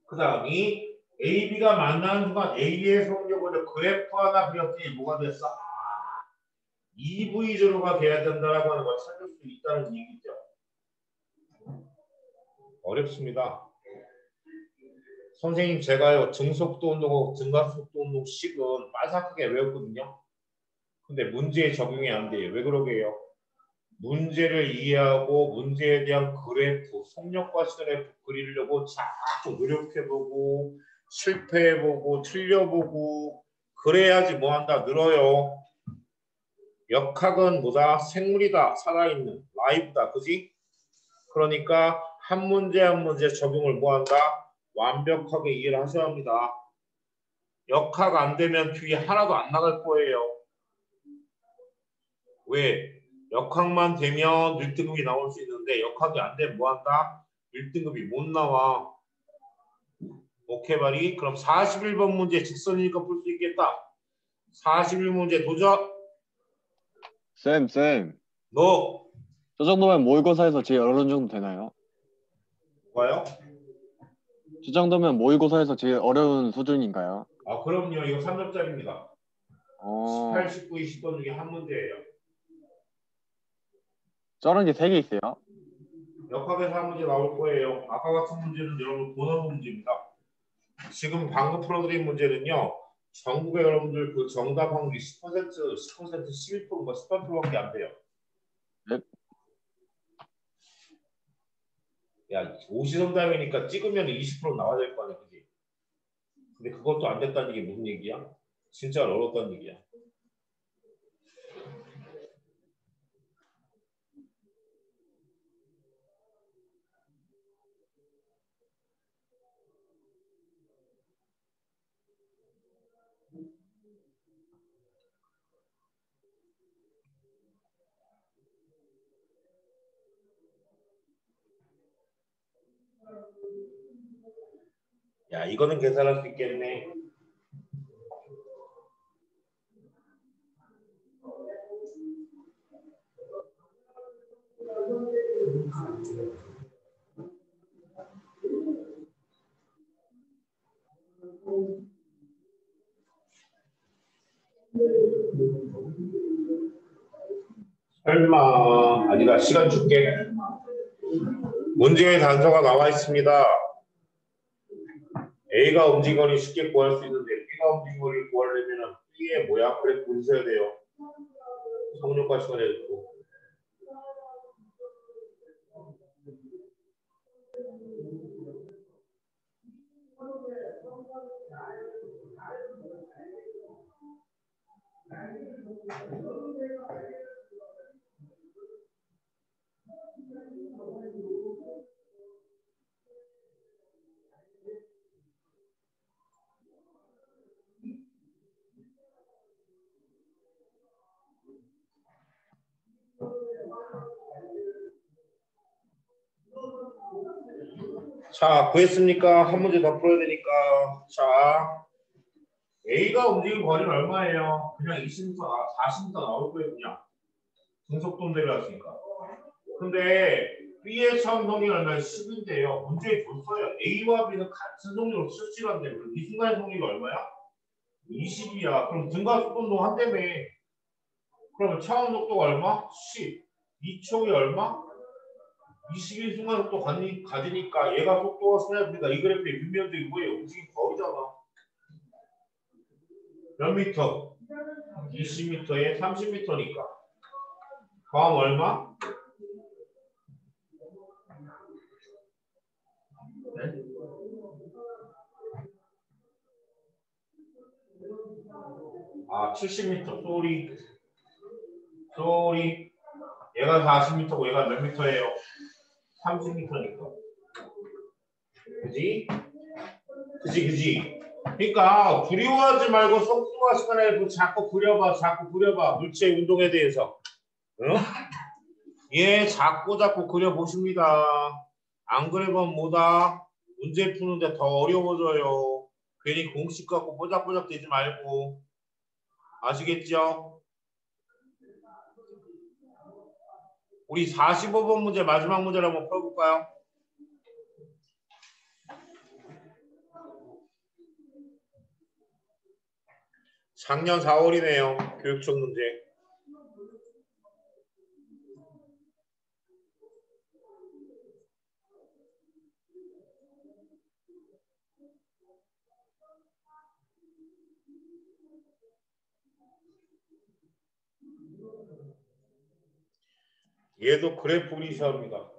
그 다음이 AB가 만나는 순간 A의 속력을 그래프 하나 그렸더니 뭐가 됐어? 2V0가 돼야 된다라고 하는 걸 찾을 수 있다는 얘기죠. 어렵습니다. 선생님 제가요 증속도 운동하고 증가속도 운동 식은 빠삭하게 외웠거든요. 근데 문제에 적용이 안 돼요. 왜 그러게요? 문제를 이해하고 문제에 대한 그래프, 속력과 그래프 그리려고 자꾸 노력해보고 실패해보고 틀려보고 그래야지 뭐한다 늘어요. 역학은 뭐다? 생물이다. 살아있는 라이브다. 그지? 그러니까 한 문제 한 문제 적용을 뭐한다? 완벽하게 이해를 하셔야 합니다. 역학 안 되면 뒤에 하나도 안 나갈 거예요. 왜? 역학만 되면 1등급이 나올 수 있는데 역학이 안 되면 뭐한다? 1등급이 못 나와. 오케이 말이? 그럼 41번 문제 직선이니까 풀 수 있겠다. 41문제 도전. 쌤, 너 저 정도면 모의고사에서 제일 어려운 정도 되나요? 뭐요? 저 정도면 모의고사에서 제일 어려운 수준인가요? 아 그럼요. 이거 3점짜리입니다. 18, 19, 20번 중에 한 문제예요. 저런 게 3개 있어요? 역학에서 한 문제 나올 거예요. 아까 같은 문제는 여러분 본업 문제입니다. 지금 방금 풀어드린 문제는요. 전국의 여러분들 그 정답 확률이 10%, 11%인가 18%밖에 안 돼요. 네. 야, 50정답이니까 찍으면 20% 나와야 될 거 아니야, 그지? 근데 그것도 안 됐다는 게 무슨 얘기야? 진짜 어렵다는 얘기야. 야, 이거는 계산할 수 있겠네. 설마 아니다. 시간 줄게. 문제의 단서가 나와 있습니다. A가 움직인 거리 쉽게 구할 수 있는데 B가 움직인 거리를 구하려면 B의 뭐야? 그래 보셔야 돼요. 속력과 시간에 듣고. 자, 구했습니까? 한 문제 더 풀어야 되니까. 자, A가 움직이는 거리는 얼마예요? 그냥 20m, 40m 나올 거예요, 그냥. 등속도 내려왔으니까. 근데 B의 차원 속력이 얼마예요? 10인데요. 문제에 줬어요. A와 B는 같은 속력으로 실시간데 이 순간의 속력이 얼마야? 20이야. 그럼 등가 속도도 한다며. 그러면 차원 속도가 얼마? 10. 2촉이 얼마? 21 순간 속도 가지니까 얘가 속도가 생각합니다. 이 그래프의 윗면적이 뭐예요? 움직임 거리잖아. 몇 미터? 20m에 30m니까. 다음 얼마? 네? 아, 70m. 쏘리. 얘가 40m고 얘가 몇 미터예요? 30m니까. 그지? 그지? 그러니까 두려워하지 말고 속도와 시간을 자꾸 그려봐. 물체의 운동에 대해서. 응? 예, 자꾸 그려보십니다. 안 그래보면 뭐다? 문제 푸는데 더 어려워져요. 괜히 공식 갖고 뽀짝뽀짝 되지 말고. 아시겠죠? 우리 45번 문제 마지막 문제를 한번 풀어볼까요? 작년 4월이네요. 교육청 문제. 얘도 그래프 그리셔합니다.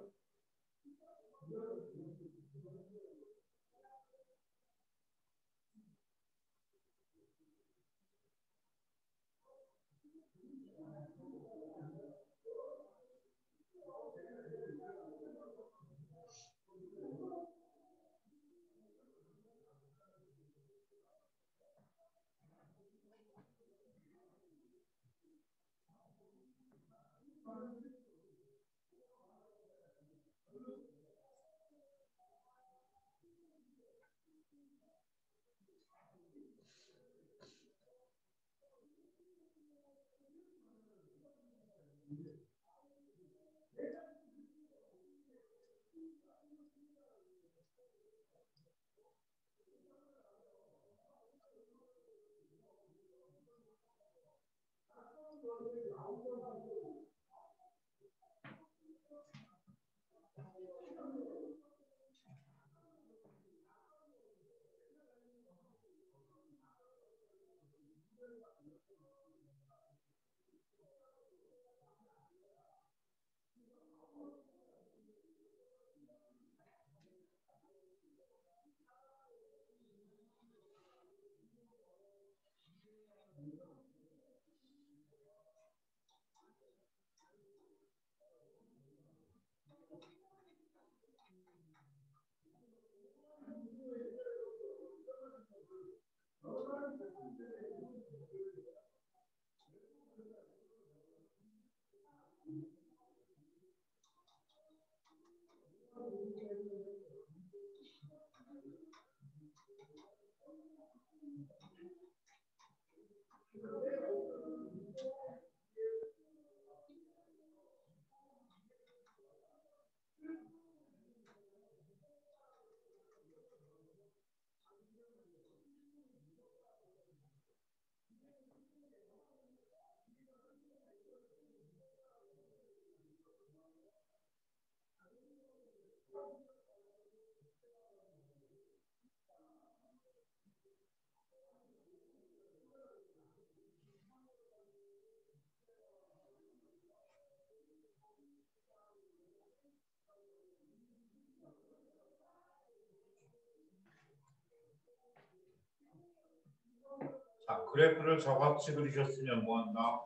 자, 그래프를 저같이 그리셨으면 뭐한다?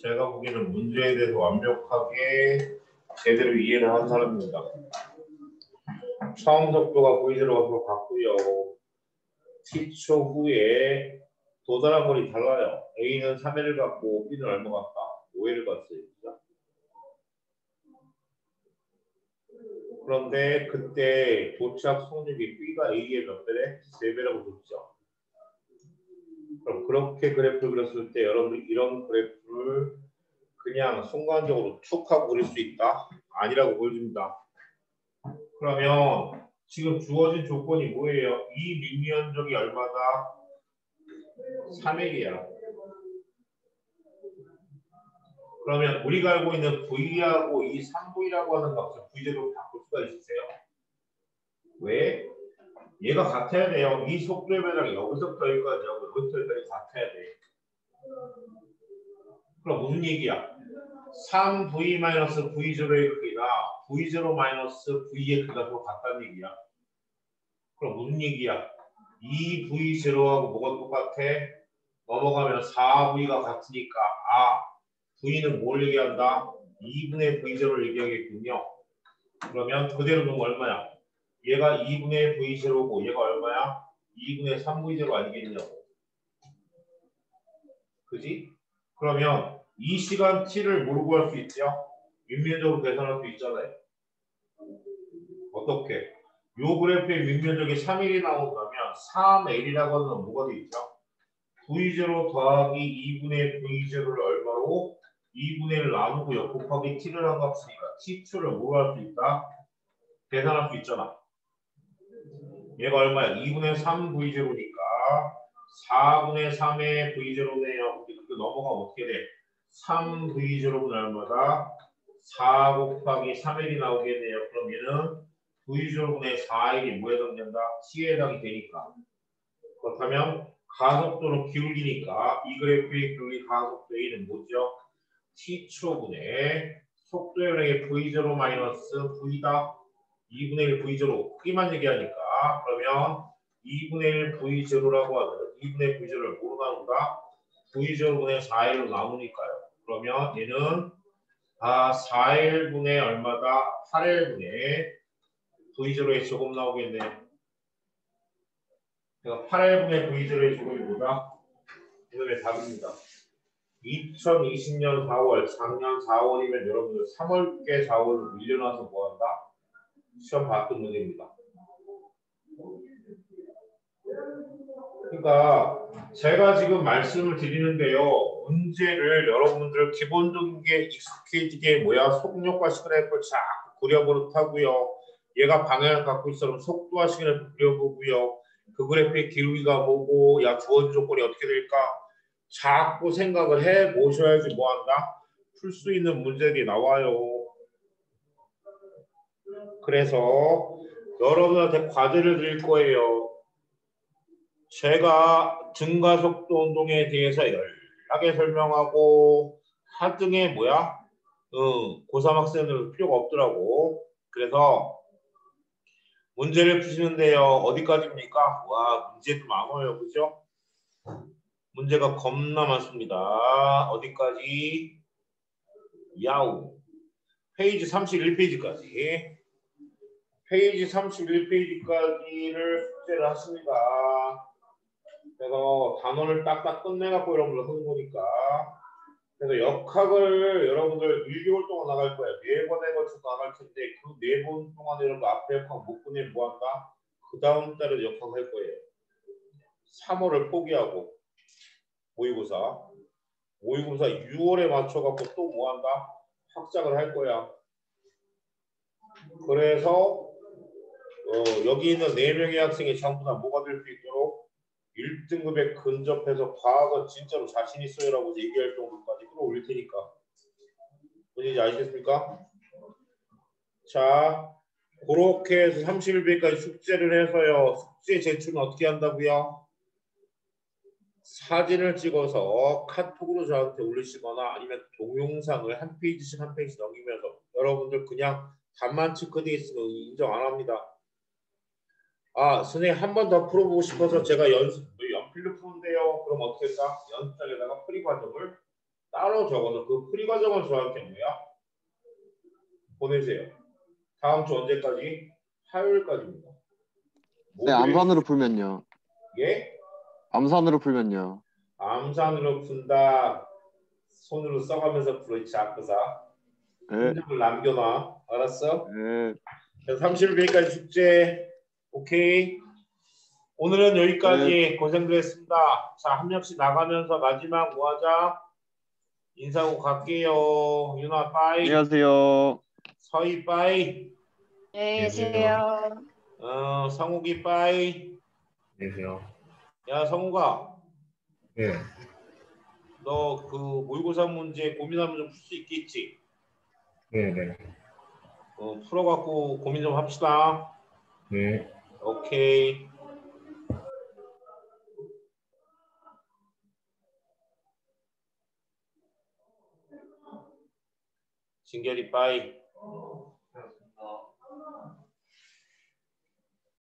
제가 보기에는 문제에 대해서 완벽하게 제대로 이해를 한 사람입니다. 처음 속도가 V 들어가서 같고요. T초 후에 도달한 거리 달라요. A는 3회를 갖고 B는 얼마 같다? 5회를 갔어요. 그죠? 그런데 그때 도착 속력이 B가 A의 몇 배래? 3배라고 줬죠. 그럼 그렇게 그래프를 그렸을 때 여러분들 이런 그래프를 그냥 순간적으로 툭 하고 그릴 수 있다? 아니라고 보여줍니다. 그러면 지금 주어진 조건이 뭐예요? 이 밑면적이 얼마다? 3L이야. 그러면 우리가 알고 있는 V하고 이 3V라고 하는 값을 V제로 바꿀 수가 있으세요? 왜? 얘가 같아야 돼요. 이 속도의 변화가 여기서부터 여기까지하고 여기서부터 여기까지 같아야 돼. 그럼 무슨 얘기야? 3V-V제로의 크기나 V0-V의 크기가 서로 같다는 얘기야. 그럼 무슨 얘기야? 2V0하고 뭐가 똑같아? 넘어가면 4V가 같으니까 V는 뭘 얘기한다? 2분의 V0를 얘기하겠군요. 그러면 그대로 놓으면 얼마야? 얘가 2분의 V0고 얘가 얼마야? 2분의 3V0 아니겠냐고. 그지? 그러면 이 시간 t를 모르고 할 수 있죠? 밑면적으로 계산할 수 있잖아요. 어떻게? 요 그래프의 밑면적이 3일이 나온다면 3L이라고 하는 건 뭐가 돼 있죠? V0 더하기 2분의 V0를 얼마로? 2분의 1 나누고 곱하기 t를 한 값이니까 t2를 뭐로 할 수 있다? 계산할 수 있잖아. 얘가 얼마야? 2분의 3 V0니까 4분의 3의 V0네요. 그렇게 넘어가면 어떻게 돼? 3 V0분 얼마다? 4 곱하기 3L이 나오겠네요. 그럼 얘는 V0분의 4L이 뭐에 해당된다? t에 해당이 되니까. 그렇다면 가속도로 기울기니까 이 그래프의 기울기 가속도 A는 뭐죠? t초분의 속도의 변화의 V0 마이너스 V다. 2분의 1 V0 크기만 얘기하니까 그러면 2분의 1 V0라고 하는 2분의 1 V0를 뭐로 나눈다? V0분의 4L로 나누니까요. 그러면 얘는 4L분의 얼마다? 8L분의 V0의 조금 나오겠네. 그러니까 8L분의 V0의 조금이 뭐다? 오늘의 답입니다. 2020년 4월, 작년 4월이면 여러분들 3월께 4월로 밀려나서 뭐한다? 시험 봤던 문제입니다. 그러니까 제가 지금 말씀을 드리는데요. 문제를 여러분들 기본적인 게 익숙해지게 뭐야? 속력과 시그래프를 자꾸 그려보듯 하고요. 얘가 방향을 갖고 있으면 속도와 시그래프 그려보고요. 그 그래프의 기울기가 뭐고 야 주어진 조건이 어떻게 될까? 자꾸 생각을 해 보셔야지 뭐한다? 풀 수 있는 문제들이 나와요. 그래서 여러분한테 과제를 드릴 거예요. 제가 증가속도 운동에 대해서 열하게 설명하고 하등의 뭐야? 고3 학생들 필요가 없더라고. 그래서 문제를 푸시는데요. 어디까지입니까? 와, 문제도 많아요. 그죠? 문제가 겁나 많습니다. 어디까지? 야우. 페이지 31페이지까지. 페이지 31페이지까지를 숙제를 하십니다. 그래서 단원을 딱딱 끝내갖고 여러분들 하는 거니까. 그래서 역학을 여러분들 1개월 동안 나갈 거예요. 4번에 걸쳐서 나갈 텐데 그 4번 동안 여러분들 앞에 역학 못 보내면 뭐한다? 그 다음 달에 역학 할 거예요. 3월을 포기하고 모의고사 6월에 맞춰갖고 또 뭐한다? 확장을 할 거야. 그래서 여기 있는 4명의 학생이 전부 다 뭐가 될 수 있도록 1등급에 근접해서 과학은 진짜로 자신 있어요라고 얘기할 정도까지 끌어올릴 테니까. 뭔지 아시겠습니까? 자, 그렇게 해서 31배까지 숙제를 해서요. 숙제 제출은 어떻게 한다고요? 사진을 찍어서 카톡으로 저한테 올리시거나 아니면 동영상을 한 페이지씩 한 페이지 넘기면서 여러분들 그냥 답만 체크되어 있으면 인정 안 합니다. 선생님 한 번 더 풀어보고 싶어서 제가 연필로 푸는데요. 그럼 어떻게 할까? 연장에다가 풀이 과정을 따로 적어서 그 풀이 과정을 저한테 뭐야? 보내세요. 다음 주 언제까지? 화요일까지입니다. 네, 암산으로 풀면요. 예? 암산으로 풀면요. 암산으로 푼다. 손으로 써가면서 풀어. 작고사. 네, 흔적을 남겨놔. 알았어? 네. 30일까지 숙제. 오케이. 오늘은 여기까지 고생들 했습니다. 자, 한 명씩 나가면서 마지막 뭐 하자? 인사하고 갈게요. 윤아 빠이. 안녕하세요. 서희 빠이. 안녕히 계세요. 성욱이 빠이. 안녕하세요. 야, 성욱아. 예. 너 그 모의고사 문제 고민하면 좀 풀 수 있겠지? 네네. 풀어갖고 고민 좀 합시다. 네. 오케이. 진결이 빠이.